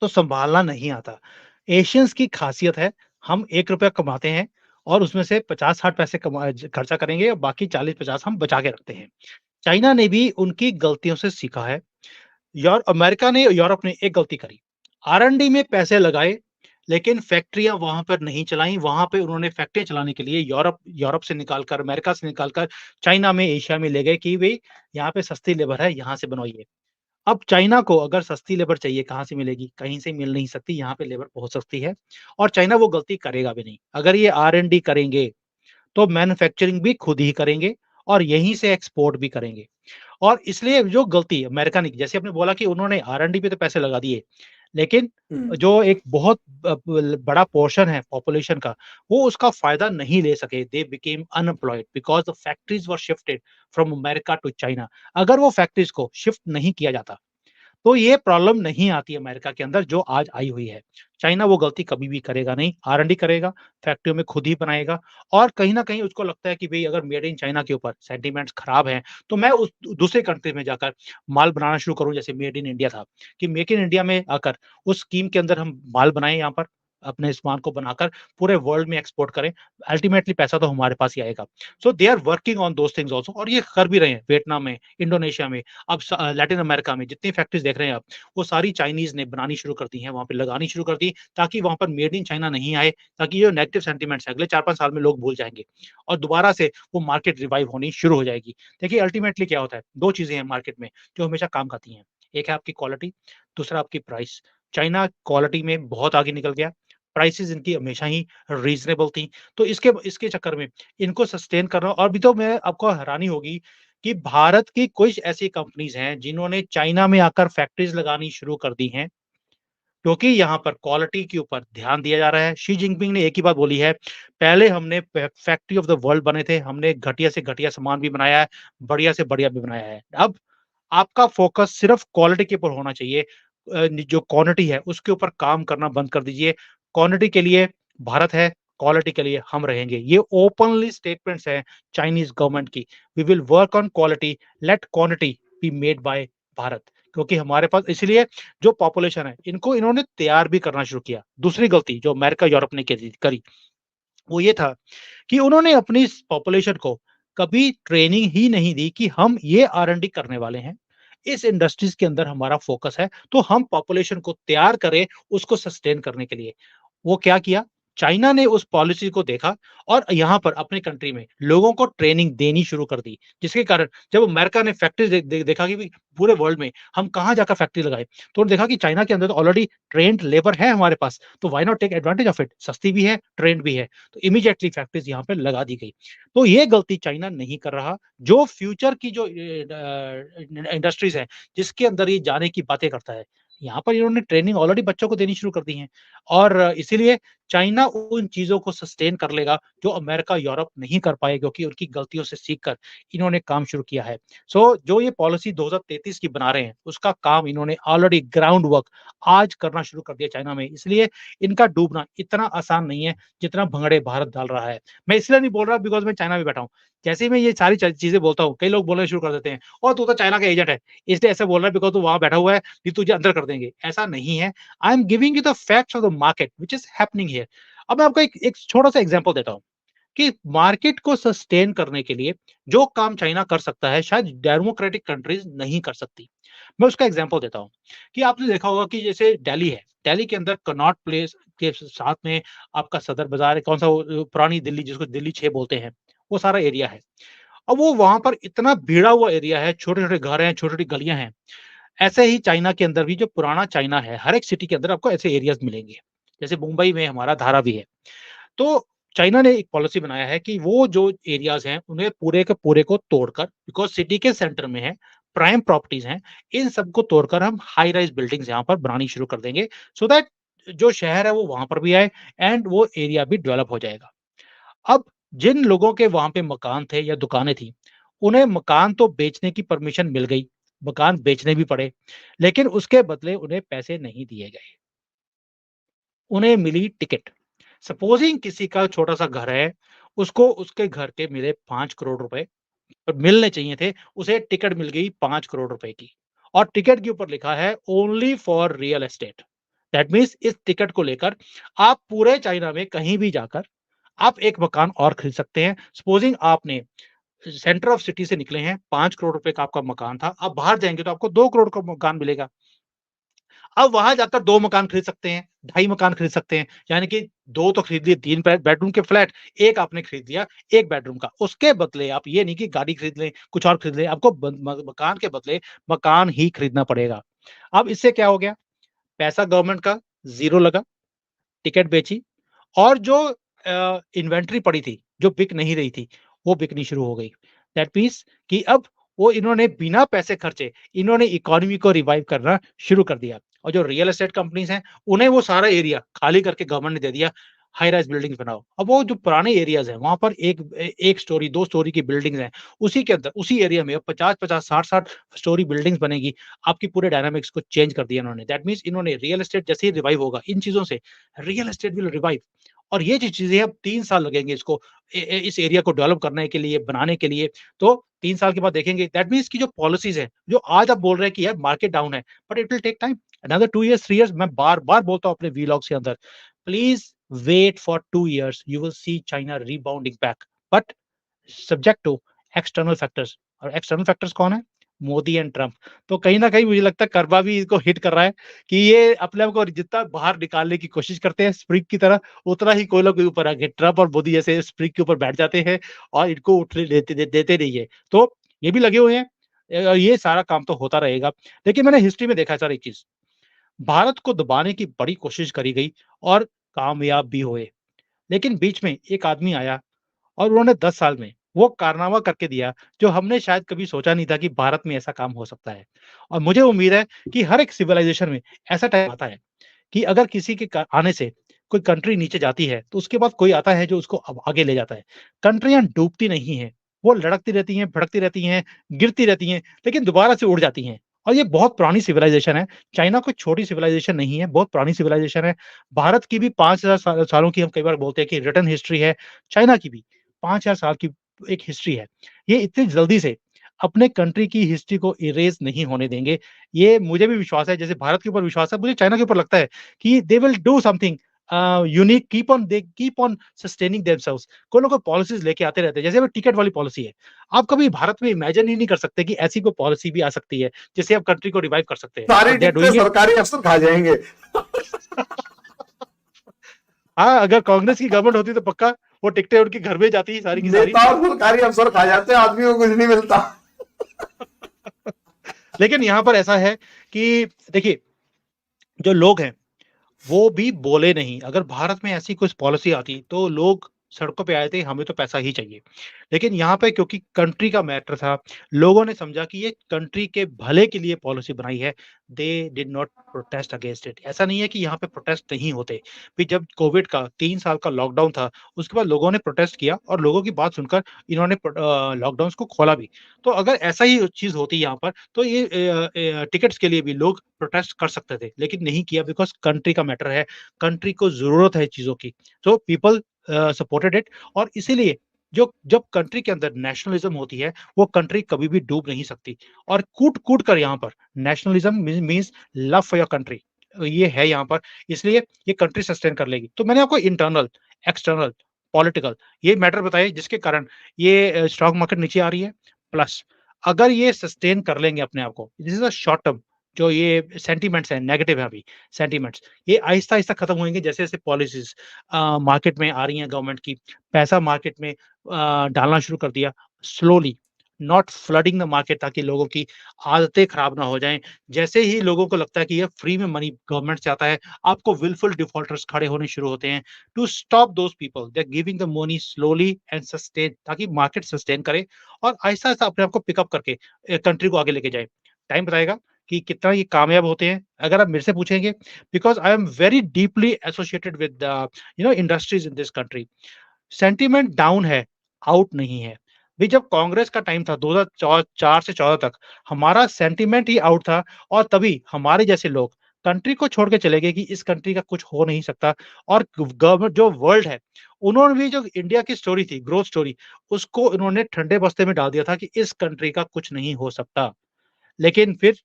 [SPEAKER 3] तो संभालना नहीं आता। एशियंस की खासियत है, हम ₹1 कमाते हैं और उसमें से 50-60 पैसे खर्चा करेंगे और बाकी 40-50 हम बचा के रखते हैं। चाइना ने भी उनकी गलतियों से सीखा है। अमेरिका ने, यूरोप ने एक गलती करी, R&D में पैसे लगाए लेकिन फैक्ट्रियाँ वहाँ पर नहीं चलाई, वहाँ पे उन्होंने फैक्ट्रियाँ चलाने के लिए यूरोप यूरोप से निकाल कर, अमेरिका से निकाल कर चाइना में, एशिया में ले गए कि भई यहाँ पे सस्ती लेबर है, यहाँ से बनवाइए। अब चाइना को अगर सस्ती लेबर चाहिए, कहाँ से मिलेगी? कहीं से मिल नहीं सकती, यहाँ पे लेबर बहुत सस्ती है और चाइना वो गलती करेगा भी नहीं। अगर ये आर-एन-डी करेंगे, तो मैन्युफैक्चरिंग भी खुद ही करेंगे और यहीं से एक्सपोर्ट भी करेंगे। और इसलिए जो गलती अमेरिका ने की, जैसे आपने बोला कि उन्होंने आर-एन-डी पे तो पैसे लगा दिए, लेकिन
[SPEAKER 1] हम्म।
[SPEAKER 3] जो एक बहुत बड़ा पोर्शन है पॉपुलेशन का, वो उसका फ़ायदा नहीं ले सके। They became unemployed because the factories were shifted from America to China. अगर वो फैक्ट्रीज़ को शिफ्ट नहीं किया जाता, तो ये प्रॉब्लम नहीं आती अमेरिका के अंदर जो आज आई हुई है। चाइना वो गलती कभी भी करेगा नहीं, आर-एन-डी करेगा, फैक्ट्रियों में खुद ही बनाएगा और कहीं न कहीं उसको लगता है कि भई अगर मेड इन चाइना के ऊपर सेंटिमेंट्स खराब हैं, तो मैं उस दूसरे कंट्री में जाकर माल बनाना शुरू करूँ जैसे मेड इन इंडिया था, कि मेक इन इंडिया में आकर उस स्कीम के अंदर हम माल बनाएँ यहाँ पर, अपने सामान को बनाकर पूरे वर्ल्ड में एक्सपोर्ट करें। अल्टीमेटली पैसा तो हमारे पास ही आएगा। So they are working on those things also और ये कर भी रहे हैं, वियतनाम में, इंडोनेशिया में, अब लैटिन अमेरिका में जितनी फैक्ट्रीज़ देख रहे हैं आप, वो सारी चाइनीज़ ने बनानी शुरू कर दी हैं, वहाँ पे लगानी शुरू कर दी ताकि वहाँ पर मेड इन चाइना नहीं आए, ताकि ये नेगेटिव सेंटिमेंट्स हैं, अगले 4-5 साल में लोग भूल जाएँगे और दोबारा से वो मार्केट रिवाइव होनी शुरू हो जाएगी। देखिए अल्टीमेटली क्या होता है, 2 चीज़ें हैं मार्केट में जो हमेशा काम करती हैं। एक है आपकी क्वालिटी, दूसरा आपकी प्राइस। चाइना क्वालिटी में बहुत आगे निकल गया, प्राइसेज़ इनकी हमेशा ही रीज़नेबल थी, तो इसके इसके चक्कर में इनको सस्टेन करना और भी तो मैं आपको हैरानी होगी कि भारत की कुछ ऐसी कंपनीज़ हैं, जिन्होंने चाइना में आकर फैक्ट्रीज़ लगानी शुरू कर दी हैं, क्योंकि यहाँ पर क्वालिटी के ऊपर ध्यान दिया जा रहा है। शी जिनपिंग ने एक ही बात बोली है, पहले हमने फैक्ट्री ऑफ द वर्ल्ड बने थे, हमने घटिया से घटिया सामान भी बनाया है, बढ़िया से बढ़िया भी बनाया है। अब आपका फ़ोकस सिर्फ़ क्वालिटी के ऊपर होना चाहिए। जो क्वांटिटी है, उसके ऊपर काम करना बंद कर दीजिए। क्वांटिटी के लिए भारत है, क्वालिटी के लिए हम रहेंगे। ये ओपनली स्टेटमेंट्स हैं चाइनीज़ गवर्नमेंट की। We will work on quality, let quantity be made by Bharat. क्योंकि हमारे पास इसलिए जो पॉपुलेशन है, इनको इन्होंने तैयार भी करना शुरू किया। दूसरी गलती जो अमेरिका, यूरोप ने करी, वो ये था कि उन्होंने अपनी इस पॉपुलेशन को कभी ट्रेनिंग ही नहीं दी कि हम ये आर-एन-डी करने वाले हैं। इस इंडस्ट्रीज़ के अंदर हमारा फ़ोकस है, तो हम पॉपुलेशन को तैयार करें उसको सस्टेन करने के लिए। वो क्या किया? चाइना ने उस पॉलिसी को देखा और यहाँ पर अपनी कंट्री में लोगों को ट्रेनिंग देनी शुरू कर दी। जिसके कारण जब अमेरिका ने फैक्ट्री देखा कि भई पूरे वर्ल्ड में हम कहाँ जाकर फैक्ट्री लगाएँ? तो उन्होंने देखा कि चाइना के अंदर तो ऑलरेडी ट्रेन्ड लेबर है हमारे पास, तो why not take advantage of it? सस्ती भी है, ट्रेन्ड भी है। तो इमीडिएटली फैक्ट्रीज़ यहाँ पे लगा दी गई। तो ये गलती चाइना नहीं कर रहा। जो फ्यूचर की जो इंडस्ट्रीज़ हैं, जिसके अंदर ये जाने की बातें करता है, यहाँ पर इन्होंने ट्रेनिंग ऑलरेडी बच्चों को देनी शुरू कर दी है और इसीलिए चाइना उन चीज़ों को सस्टेन कर लेगा, जो अमेरिका, यूरोप नहीं कर पाए क्योंकि उनकी गलतियों से सीख कर इन्होंने काम शुरू किया है। सो जो ये पॉलिसी 2033 की बना रहे हैं, उसका काम इन्होंने ऑलरेडी ग्राउंड वर्क आज करना शुरू कर दिया चाइना में। इसलिए इनका डूबना इतना आसान नहीं है, जितना भंगड़े भारत डाल रहा है। मैं इसलिए नहीं बोल रहा बिकॉज़ मैं चाइना में बैठा हूँ। जैसे ही मैं ये सारी चीज़ें बोलता हूँ, कई लोग बोलना शुरू कर देते हैं, "ओह! तू तो चाइना का एजेंट है, इसलिए ऐसा बोल रहा है बिकॉज़ तू वहाँ बैठा हुआ है, ये तुझे अंदर कर देंगे।" ऐसा नहीं है। I am giving you the facts of the market which is happening here. अब मैं आपको एक एक छोटा-सा एग्ज़ाम्पल देता हूँ कि मार्केट को सस्टेन करने के लिए जो काम चाइना कर सकता है, शायद डेमोक्रेटिक कंट्रीज़ नहीं कर सकती। मैं उसका एग्ज़ाम्पल देता हूँ कि आपने देखा होगा कि जैसे दिल्ली है, दिल्ली के अंदर कनॉट प्लेस के साथ में आपका सदर बाज़ार है, कौन-सा वो पुरानी दिल्ली जिसको दिल्ली 6 बोलते हैं, वो सारा एरिया है। अब वो वहाँ पर इतना भीड़ा हुआ एरिया है, छोटे-छोटे घर हैं, छोटी-छोटी गलियाँ हैं। ऐसे ही चाइना के अंदर भी जो पुराना चाइना है, हर एक सिटी के अंदर आपको ऐसे एरियाज़ मिलेंगे। जैसे मुंबई में हमारा धारावी है। तो चाइना ने एक पॉलिसी बनाया है कि वो जो एरियाज़ हैं, उन्हें पूरे के पूरे को तोड़कर बिकॉज़ सिटी के सेंटर में है, प्राइम प्रॉपर्टीज़ हैं, इन सबको तोड़कर हम हाई राइज़ बिल्डिंग्स यहाँ पर बनानी शुरू कर देंगे सो दैट जो शहर है वो वहाँ पर भी आए एंड वो एरिया भी डेवलप हो जाएगा। अब जिन लोगों के वहाँ पे मकान थे या दुकानें थी, उन्हें मकान तो बेचने की परमिशन मिल गई, मकान बेचने भी पड़े, लेकिन उसके बदले उन्हें पैसे नहीं दिए गए। उन्हें मिली टिकट। सपोज़िंग किसी का छोटा-सा घर है, उसको उसके घर के मिले 5 करोड़ रुपए मिलने चाहिए थे, उसे टिकट मिल गई 5 करोड़ रुपए की और टिकट के ऊपर लिखा है only for real estate. That means इस टिकट को लेकर आप पूरे चाइना में कहीं भी जाकर आप एक मकान और खरीद सकते हैं। सपोज़िंग आपने सेंटर ऑफ सिटी से निकले हैं, 5 करोड़ रुपए का आपका मकान था, आप बाहर जाएँगे तो आपको 2 करोड़ का मकान मिलेगा। अब वहां जाकर 2 मकान खरीद सकते हैं, 2.5 मकान खरीद सकते हैं, यानी कि 2 तो खरीद लिए, 3 बेडरूम के फ्लैट, 1 आपने खरीद लिया 1 बेडरूम का। उसके बदले आप ये नहीं कि गाड़ी खरीद लें, कुछ और खरीद लें, आपको मकान के बदले मकान ही खरीदना पड़ेगा। अब इससे क्या हो गया? पैसा गवर्नमेंट का ज़ीरो लगा, टिकट बेची और जो इन्वेंटरी पड़ी थी, जो बिक नहीं रही थी, वो बिकनी शुरू हो गई। दैट मीन्स कि अब वो इन्होंने बिना पैसे खर्चे, इन्होंने इकोनॉमी को रिवाइव करना शुरू कर दिया और जो रियल एस्टेट कंपनीज़ हैं, उन्हें वो सारा एरिया खाली करके गवर्नमेंट ने दे दिया, हाई राइज़ बिल्डिंग्स बनाओ। अब वो जो पुराने एरियाज़ हैं, वहाँ पर 1 स्टोरी, 2 स्टोरी की बिल्डिंग्स हैं, उसी के अंदर, उसी एरिया में अब 50-50, 60-60 स्टोरी बिल्डिंग्स बनेगी। आपकी पूरे डायनामिक्स को चेंज कर दिया इन्होंने। दैट मीन्स इन्होंने रियल एस्टेट जैसे ही रिवाइव होगा इन चीज़ों से, रियल एस्टेट विल रिवाइव और ये जो चीज़ें अब 3 साल लगेंगे इसको इस एरिया को डेवलप करने के लिए, बनाने के लिए। तो 3 साल के बाद देखेंगे दैट मीन्स कि जो पॉलिसीज़ हैं, जो आज आप बोल रहे हैं कि यार मार्केट डाउन है, but it will take time. Another 2 years, 3 years मैं बार-बार बोलता हूँ अपने व्लॉग्स के अंदर, please wait for 2 years, you will see China rebounding back. But subject to external factors और एक्सटर्नल फैक्टर्स कौन है? Modi and Trump. तो कहीं न कहीं मुझे लगता है कर्मा भी इसको हिट कर रहा है कि ये अपने आप को जितना बाहर निकालने की कोशिश करते हैं स्प्रिंग की तरह, उतना ही कोई ना कोई ऊपर आके ट्रम्प और मोदी जैसे स्प्रिंग के ऊपर बैठ जाते हैं और इनको उठने देते नहीं है। तो ये भी लगे हुए हैं। ये सारा काम तो होता रहेगा। लेकिन मैंने हिस्ट्री में देखा है सर एक चीज़, भारत को दबाने की बड़ी कोशिश करी गई और कामयाब भी हुए। लेकिन बीच में एक आदमी आया और उन्होंने 10 साल में वो कारनामा करके दिया, जो हमने शायद कभी सोचा नहीं था कि भारत में ऐसा काम हो सकता है। और मुझे उम्मीद है कि हर एक सिविलाइज़ेशन में ऐसा टाइम आता है कि अगर किसी के आने से कोई कंट्री नीचे जाती है, तो उसके बाद कोई आता है जो उसको अब आगे ले जाता है। कंट्रियाँ डूबती नहीं हैं, वो लड़खती रहती हैं, भड़कती रहती हैं, गिरती रहती हैं, लेकिन दोबारा से उठ जाती हैं। और ये बहुत पुरानी सिविलाइज़ेशन है। चाइना कोई छोटी सिविलाइज़ेशन नहीं है, बहुत पुरानी सिविलाइज़ेशन है। भारत की भी 5000 सालों की हम कई बार बोलते हैं कि रिटन हिस्ट्री है, चाइना की भी 5000 साल की एक हिस्ट्री है। ये इतनी जल्दी से अपने कंट्री की हिस्ट्री को इरेज़ नहीं होने देंगे। ये मुझे भी विश्वास है, जैसे भारत के ऊपर विश्वास है, मुझे चाइना के ऊपर लगता है कि they will do something unique, keep on sustaining themselves. कोई ना कोई पॉलिसीज़ लेके आते रहते हैं, जैसे अभी टिकट वाली पॉलिसी है। आप कभी भारत में इमेजिन ही नहीं कर सकते कि ऐसी कोई पॉलिसी भी आ सकती है, जिससे आप कंट्री को रिवाइव कर सकते हैं,
[SPEAKER 1] सारी
[SPEAKER 3] बट दे आर
[SPEAKER 1] टिकटें
[SPEAKER 3] डूइंग इट।
[SPEAKER 1] सरकारी अफसर खा जाएंगे।
[SPEAKER 3] हाँ, अगर कांग्रेस की गवर्नमेंट होती तो पक्का वो टिकटें उनके घर में जाती सारी की सारी।
[SPEAKER 1] नेता और सरकारी अफसर खा जाते हैं, आदमी को कुछ नहीं मिलता।
[SPEAKER 3] लेकिन यहाँ पर ऐसा है कि देखिए, जो लोग हैं वो भी बोले नहीं। अगर भारत में ऐसी कुछ पॉलिसी आती तो लोग सड़कों पे आए थे, हमें तो पैसा ही चाहिए। लेकिन यहाँ पे क्योंकि कंट्री का मैटर था, लोगों ने समझा कि ये कंट्री के भले के लिए पॉलिसी बनाई है, they did not protest against it. ऐसा नहीं है कि यहाँ पे प्रोटेस्ट नहीं होते। फिर जब कोविड का 3 साल का लॉकडाउन था, उसके बाद लोगों ने प्रोटेस्ट किया और लोगों की बात सुनकर इन्होंने लॉकडाउन्स को खोला भी। तो अगर ऐसा ही चीज़ होती यहाँ पर तो ये टिकट्स के लिए भी लोग प्रोटेस्ट कर सकते थे, लेकिन नहीं किया बिकॉज़ कंट्री का मैटर है, कंट्री को ज़रूरत है चीज़ों की। तो पीपल सपोर्टेड इट और इसीलिए जो जब कंट्री के अंदर नेशनलिज़्म होती है, वो कंट्री कभी भी डूब नहीं सकती और कूट-कूट कर यहाँ पर nationalism means love for your country ये है यहाँ पर, इसलिए ये कंट्री सस्टेन कर लेगी। तो मैंने आपको इंटरनल, एक्सटर्नल, पॉलिटिकल ये मैटर बताए जिसके कारण ये स्टॉक मार्केट नीचे आ रही है। प्लस अगर ये सस्टेन कर लेंगे अपने आप को, this is a short term जो ये सेंटिमेंट्स हैं, नेगेटिव है अभी सेंटिमेंट्स, ये आहिस्ता-आहिस्ता खत्म होंगे जैसे-जैसे पॉलिसीज़ मार्केट में आ रही हैं गवर्नमेंट की, पैसा मार्केट में डालना शुरू कर दिया, slowly, not flooding the market ताकि लोगों की आदतें खराब ना हो जाएँ। जैसे ही लोगों को लगता है कि ये फ्री में मनी गवर्नमेंट से आता है, आपको विलफुल डिफ़ॉल्टर्स खड़े होने शुरू होते हैं। To stop those people, they are giving the money slowly and sustain ताकि मार्केट सस्टेन करे और आहिस्ता-आहिस्ता अपने आप को पिकअप करके कंट्री को आगे लेके जाए। टाइम बताएगा कि कितना ये कामयाब होते हैं। अगर आप मेरे से पूछेंगे because I am very deeply associated with the industries in this country. Sentiment down है, आउट नहीं है। भी जब कांग्रेस का टाइम था 2004 4 से 14 तक, हमारा सेंटीमेंट ही आउट था और तभी हमारे जैसे लोग कंट्री को छोड़ के चले गए कि इस कंट्री का कुछ हो नहीं सकता और गवर्नमेंट जो वर्ल्ड है, उन्होंने भी जो इंडिया की स्टोरी थी, ग्रोथ स्टोरी, उसको उन्होंने ठंडे बस्ते में डाल दिया था कि इस कंट्री का कुछ नहीं हो सकता। लेकिन फिर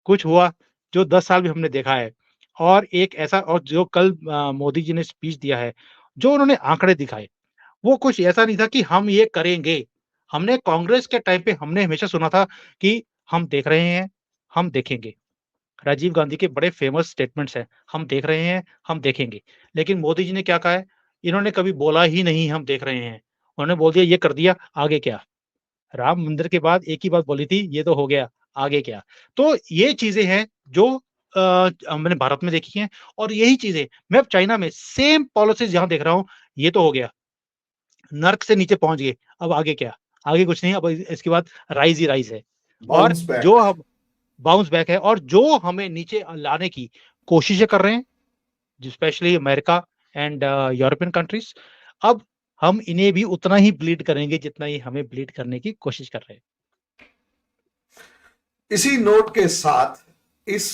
[SPEAKER 3] कुछ हुआ जो 10 साल भी हमने देखा है और एक ऐसा और जो कल मोदी जी ने स्पीच दिया है, जो उन्होंने आंकड़े दिखाए, वो कुछ ऐसा नहीं था कि हम ये करेंगे। हमने कांग्रेस के टाइम पे हमने हमेशा सुना था कि हम देख रहे हैं, हम देखेंगे। राजीव गांधी के बड़े फेमस स्टेटमेंट्स हैं, हम देख रहे हैं, हम देखेंगे। लेकिन मोदी जी ने क्या कहा है? इन्होंने कभी बोला ही नहीं हम देख रहे हैं। उन्होंने बोल दिया ये कर दिया, आगे क्या? राम मंदिर के बाद एक ही बात बोली थी, ये तो हो गया, आगे क्या? तो ये चीज़ें हैं जो मैंने भारत में देखी हैं और यही चीज़ें मैं अब चाइना में सेम पॉलिसीज़ जहाँ देख रहा हूँ, ये तो हो गया, नर्क से नीचे पहुँच गए, अब आगे क्या? आगे कुछ नहीं, अब इसके बाद राइज़ ही राइज़ है। और
[SPEAKER 1] बाउंस बैक।
[SPEAKER 3] जो हम बाउंस बैक है और जो हमें नीचे लाने की कोशिशें कर रहे हैं, specially America and European countries, अब हम इन्हें भी उतना ही ब्लीड करेंगे जितना ये हमें ब्लीड करने की कोशिश कर रहे हैं।
[SPEAKER 1] इसी नोट के साथ इस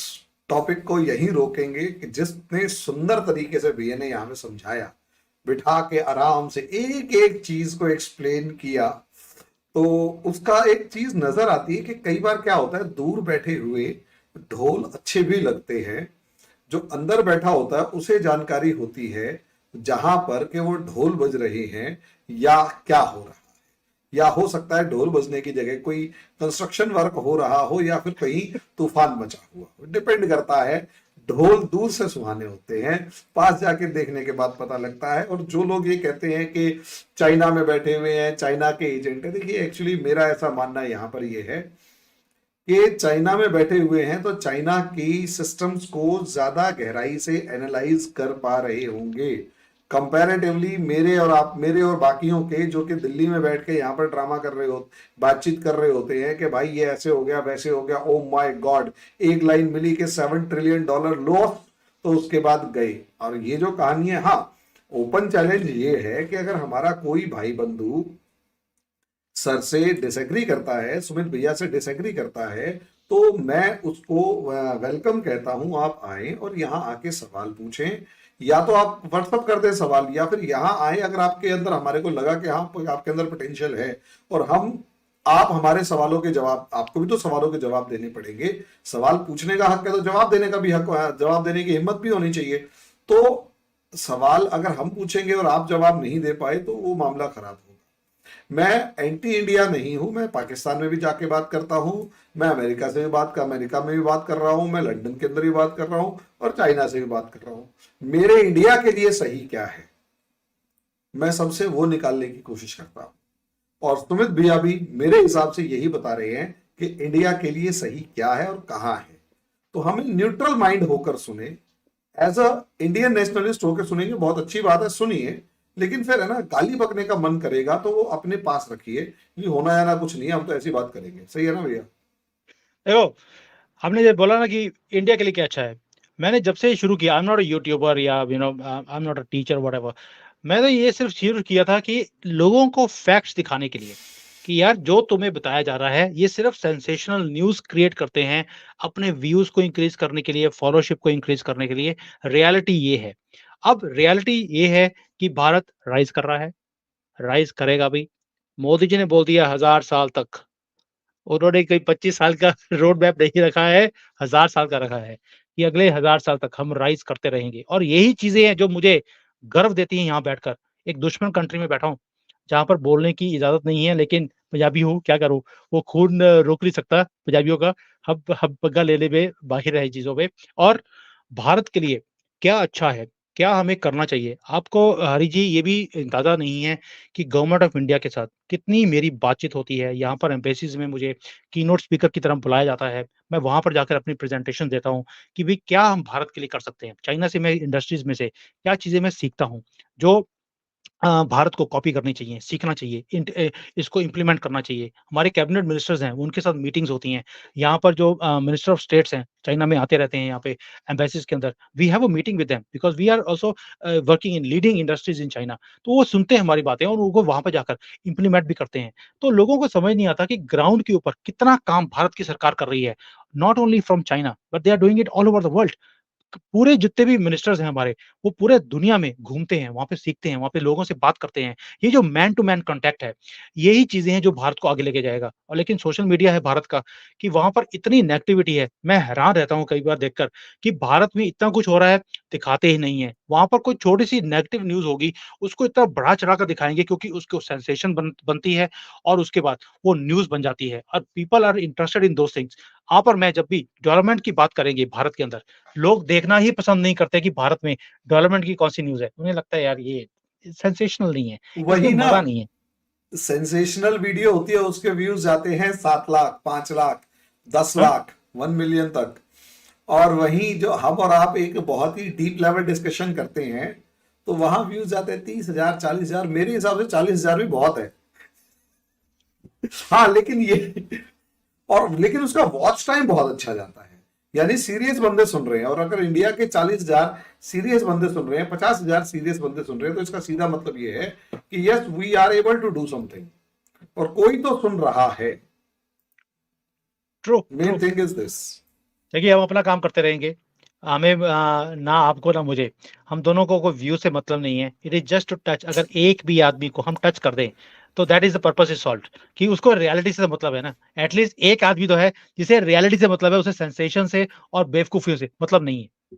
[SPEAKER 1] टॉपिक को यहीं रोकेंगे कि जिसने सुंदर तरीके से भैया ने यहां में समझाया, बिठा के आराम से एक एक चीज को एक्सप्लेन किया, तो उसका एक चीज नजर आती है कि कई बार क्या होता है, दूर बैठे हुए ढोल अच्छे भी लगते हैं, जो अंदर बैठा होता है उसे जानकारी होती है जहां पर कि वो ढोल बज रहे हैं या क्या हो रहा है, या हो सकता है ढोल बजने की जगह कोई कंस्ट्रक्शन वर्क हो रहा हो या फिर कहीं तूफान मचा हुआ हो, डिपेंड करता है। ढोल दूर से सुहाने होते हैं, पास जाके देखने के बाद पता लगता है। और जो लोग ये कहते हैं कि चाइना में बैठे हुए हैं, चाइना के एजेंट है, देखिए एक्चुअली मेरा ऐसा मानना यहाँ पर ये है कि चाइना में बैठे हुए हैं तो चाइना की सिस्टम्स को ज्यादा गहराई से एनालाइज कर पा रहे होंगे कंपैरेटिवली मेरे और बाकियों के, जो कि दिल्ली में बैठ के यहाँ पर ड्रामा कर रहे हो, बातचीत कर रहे होते हैं कि भाई ये ऐसे हो गया वैसे हो गया, ओ माय गॉड, एक लाइन मिली कि $7 ट्रिलियन लॉस, तो उसके बाद गए। और ये जो कहानी है, हाँ, ओपन चैलेंज ये है कि अगर हमारा कोई भाई बंधु सर से डिसएग्री करता है, सुमित भैया से डिसएग्री करता है, तो मैं उसको वेलकम कहता हूं, आप आए और यहाँ आके सवाल पूछें, या तो आप व्हाट्सअप कर दें सवाल, या फिर यहाँ आए अगर आपके अंदर, हमारे को लगा कि हाँ आपके अंदर पोटेंशियल है, और आप हमारे सवालों के जवाब, आपको भी तो सवालों के जवाब देने पड़ेंगे, सवाल पूछने का हक है तो जवाब देने का भी हक, जवाब देने की हिम्मत भी होनी चाहिए। तो सवाल अगर हम पूछेंगे और आप जवाब नहीं दे पाए तो वो मामला खराब होगा। मैं एंटी इंडिया नहीं हूं, मैं पाकिस्तान में भी जाके बात करता हूं, मैं अमेरिका में भी बात कर रहा हूं, मैं लंदन के अंदर भी बात कर रहा हूं और चाइना से भी बात कर रहा हूं। मेरे इंडिया के लिए सही क्या है, मैं सबसे वो निकालने की कोशिश करता हूं। और सुमित भैया भी मेरे हिसाब से यही बता रहे हैं कि इंडिया के लिए सही क्या है और कहां है। तो हमें न्यूट्रल माइंड होकर सुने, एज अ इंडियन नेशनलिस्ट होकर सुनेंगे, बहुत अच्छी बात है, सुनिए, लेकिन फिर है ना, गाली बकने का मन करेगा तो वो अपने पास रखिए, ये होना है ना कुछ नहीं है, हम तो ऐसी बात करेंगे। सही है ना भैया?
[SPEAKER 3] देखो, आपने ये बोला ना कि इंडिया के लिए क्या अच्छा है। मैंने जब से शुरू किया, I am not a YouTuber या I am not a teacher whatever. मैंने ये सिर्फ शुरू किया था कि लोगों को फैक्ट्स दिखाने के लिए कि यार जो तुम्हें बताया जा रहा है ये सिर्फ सेंसेशनल न्यूज़ क्रिएट करते हैं, अपने व्यूज़ को इंक्रीज़ करने के लिए, फॉलोशिप को इंक्रीज़ करने के लिए। रियलिटी ये है। अब रियलिटी ये है कि भारत राइज़ कर रहा है, राइज़ करेगा भी। मोदी जी ने बोल दिया 1000 साल तक। उन्होंने कोई 25 साल का रोड मैप नहीं रखा है, 1000 साल का रखा है, कि अगले 1000 साल तक हम राइज़ करते रहेंगे। और यही चीज़ें हैं जो मुझे गर्व देती हैं यहाँ बैठकर। एक दुश्मन कंट्री में बैठा हूँ, जहाँ पर बोलने की इजाज़त नहीं है, लेकिन पंजाबी हूँ, क्या करूँ? वो खून रोक नहीं सकता पंजाबियों का, हब पग्गा लेने में माहिर है इन चीज़ों पे। और भारत के लिए क्या अच्छा है, क्या हमें करना चाहिए? आपको हरी जी ये भी अंदाज़ा नहीं है कि गवर्नमेंट ऑफ इंडिया के साथ कितनी मेरी बातचीत होती है। यहाँ पर एम्बेसीज़ में मुझे कीनोट स्पीकर की तरह बुलाया जाता है। मैं वहाँ पर जाकर अपनी प्रेज़ेंटेशन देता हूँ कि भई क्या हम भारत के लिए कर सकते हैं। चाइना से मैं इंडस्ट्रीज़ में से क्या चीज़ें मैं सीखता हूँ, जो भारत को कॉपी करनी चाहिए, सीखना चाहिए, इसको इम्प्लीमेंट करना चाहिए। हमारे कैबिनेट मिनिस्टर्स हैं, उनके साथ मीटिंग्स होती हैं। यहाँ पर जो मिनिस्टर ऑफ स्टेट्स हैं, चाइना में आते रहते हैं यहाँ पे एम्बेसीज़ के अंदर। We have a meeting with them because we are also working in leading industries in China. तो वो सुनते हैं हमारी बातें और उनको वहाँ पे जाकर इम्प्लीमेंट भी करते हैं। तो लोगों को समझ नहीं आता कि ग्राउंड के ऊपर कितना काम भारत की सरकार कर रही है। Not only from China, but they are doing it all over the world. पूरे जितने भी मिनिस्टर्स हैं हमारे, वो पूरे दुनिया में घूमते हैं, वहाँ पे सीखते हैं, वहाँ पे लोगों से बात करते हैं। ये जो मैन टू मैन कॉन्टैक्ट है, यही चीज़ें हैं जो भारत को आगे लेके जाएगा। और लेकिन सोशल मीडिया है भारत का कि वहाँ पर इतनी नेगेटिविटी है, मैं हैरान रहता हूँ कई बार देखकर कि भारत में इतना कुछ हो रहा है, दिखाते ही नहीं है। वहाँ पर कोई छोटी-सी नेगेटिव न्यूज़ होगी, उसको इतना बढ़ा-चढ़ा कर दिखाएँगे क्योंकि उसको सेंसेशन बनती है और उसके बाद वो न्यूज़ बन जाती है और people are interested in those things. आप और मैं जब भी डेवलपमेंट की बात करेंगे भारत के अंदर, लोग देखना ही पसंद नहीं करते कि भारत में डेवलपमेंट की कौन सी न्यूज़ है। उन्हें लगता है यार ये सेंसेशनल नहीं है, इसमें
[SPEAKER 1] वही ना,
[SPEAKER 3] मज़ा नहीं है।
[SPEAKER 1] सेंसेशनल वीडियो होती है, उसके व्यूज जाते हैं 7 लाख, 5 लाख, दस
[SPEAKER 3] हाँ,
[SPEAKER 1] लाख 1 मिलियन तक। और वहीं जो हम और आप एक बहुत ही डीप लेवल डिस्कशन करते हैं, तो वहां व्यूज जाते हैं 30,000, 40,000। मेरे हिसाब से 40,000 भी बहुत है। हाँ, लेकिन ये, और लेकिन उसका वॉच टाइम बहुत अच्छा जाता है, यानी सीरियस बंदे सुन रहे हैं। और अगर इंडिया के 40,000 सीरियस बंदे सुन रहे हैं, 50,000 सीरियस बंदे सुन रहे हैं, तो इसका सीधा मतलब ये है कि yes, we are able to do something, और कोई तो सुन रहा है।
[SPEAKER 3] True, true.
[SPEAKER 1] Main thing is this.
[SPEAKER 3] देखिए हम अपना काम करते रहेंगे। हमें ना आपको ना मुझे, हम दोनों को कोई व्यू से मतलब नहीं है। It is just to touch. अगर एक भी आदमी को हम टच कर दें, तो that is the purpose is solved कि उसको रियलिटी से मतलब है ना। एटलीस्ट एक आदमी तो है जिसे रियलिटी से मतलब है, उसे सेंसेशन से और बेवकूफ़ियों से मतलब नहीं है।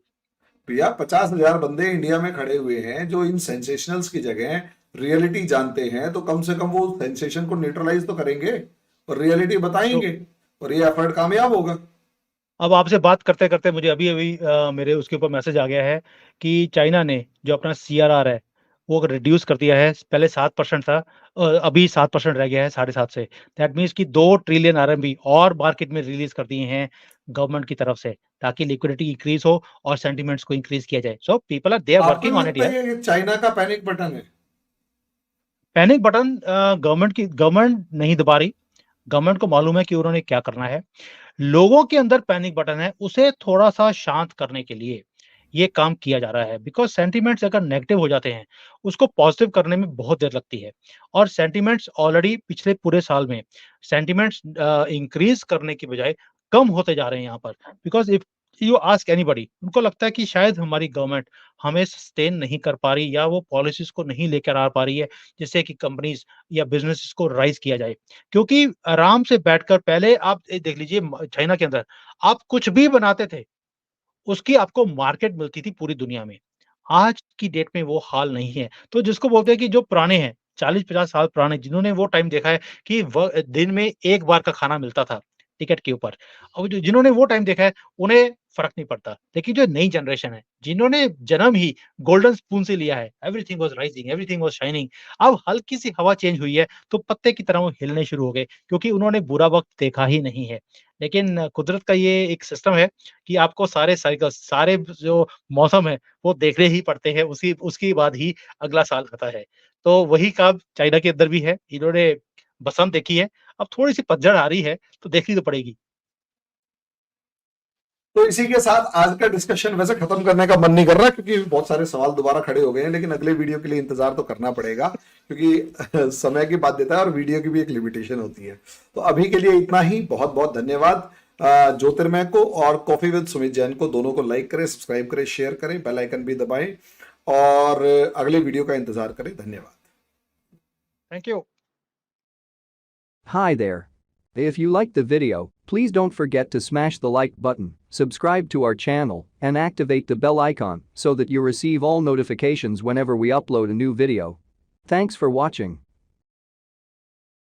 [SPEAKER 1] भैया 50,000 बंदे इंडिया में खड़े हुए हैं जो इन सेंसेशनल्स की जगह रियलिटी जानते हैं, तो कम से कम वो सेंसेशन को न्यूट्रलाइज तो करेंगे और रियलिटी
[SPEAKER 3] तो
[SPEAKER 1] बताएंगे, और ये एफर्ट कामयाब होगा।
[SPEAKER 3] अब आपसे बात करते-करते मुझे अभी-अभी मेरे उसके ऊपर मैसेज आ गया है कि चाइना ने जो अपना सीआरआर है, वो रिड्यूस कर दिया है। पहले 7% था, अभी 7% रह गया है 7.5 से। दैट मीन्स कि 2 ट्रिलियन आरएमबी और मार्केट में रिलीज़ कर दिए हैं गवर्नमेंट की तरफ से, ताकि लिक्विडिटी इंक्रीज़ हो और सेंटिमेंट्स को इंक्रीज़ किया जाए। So people are they are
[SPEAKER 1] आपको
[SPEAKER 3] वर्किंग
[SPEAKER 1] नहीं
[SPEAKER 3] ऑन इट
[SPEAKER 1] लगता
[SPEAKER 3] यार।
[SPEAKER 1] ये चाइना का पैनिक बटन है?
[SPEAKER 3] पैनिक बटन गवर्नमेंट नहीं दबा रही। गवर्नमेंट को मालूम है कि उन्होंने क्या करना है। लोगों के अंदर पैनिक बटन है, उसे थोड़ा-सा शांत करने के लिए ये काम किया जा रहा है। बिकॉज़ सेंटिमेंट्स अगर नेगेटिव हो जाते हैं, उसको पॉजिटिव करने में बहुत देर लगती है। और सेंटिमेंट्स ऑलरेडी पिछले पूरे साल में सेंटिमेंट्स इंक्रीज़ करने की बजाय कम होते जा रहे हैं यहाँ पर। Because if you ask anybody, उनको लगता है कि शायद हमारी गवर्नमेंट हमें सस्टेन नहीं कर पा रही, या वो पॉलिसीज़ को नहीं लेकर आ पा रही है, जिससे कि कंपनीज़ या बिज़नेसेस को राइज़ किया जाए। क्योंकि आराम से बैठकर पहले आप देख लीजिए, चाइना के अंदर आप कुछ भी बनाते थे, उसकी आपको मार्केट मिलती थी पूरी दुनिया में। आज की डेट में वो हाल नहीं है। तो जिसको बोलते हैं कि जो पुराने हैं, 40-50 साल पुराने, जिन्होंने वो टाइम देखा है कि दिन में 1 बार का खाना मिलता था टिकट के ऊपर। अब जो जिन्होंने वो टाइम देखा है, उन्हें फ़र्क नहीं पड़ता। लेकिन जो नई जनरेशन है, जिन्होंने जन्म ही गोल्डन स्पून से लिया है, everything was rising, everything was shining. अब हल्की-सी हवा चेंज हुई है, तो पत्ते की तरह वो हिलने शुरू हो गए, क्योंकि उन्होंने बुरा वक़्त देखा ही नहीं है। लेकिन कुदरत का ये एक सिस्टम है कि आपको सारे साइकिल्स, सारे जो मौसम है, वो देखने ही पड़ते हैं, उसी उसके बाद ही अगला साल आता है। तो वही काम चाइना के अंदर भी है, इन्होंने बसंत देखी है, अब थोड़ी-सी पतझड़ आ रही है, तो देखनी तो पड़ेगी।
[SPEAKER 1] तो इसी के साथ आज का डिस्कशन वैसे खत्म करने का मन नहीं कर रहा, क्योंकि बहुत सारे सवाल दोबारा खड़े हो गए हैं, लेकिन अगले वीडियो के लिए इंतजार तो करना पड़ेगा, क्योंकि समय की बाध्यता है और वीडियो की भी एक लिमिटेशन होती है। तो अभी के लिए इतना ही। बहुत बहुत धन्यवाद। ज्योतिर्मय को और कॉफी विद सुमित जैन को, दोनों को लाइक करें, सब्सक्राइब करें, शेयर करें, बेल आइकन भी दबाएं, और अगले वीडियो का इंतजार करें। धन्यवाद।
[SPEAKER 3] Thank you.
[SPEAKER 4] Hi there. If you liked the video, please don't forget to smash the like button, subscribe to our channel, and activate the bell icon so that you receive all notifications whenever we upload a new video. Thanks for watching.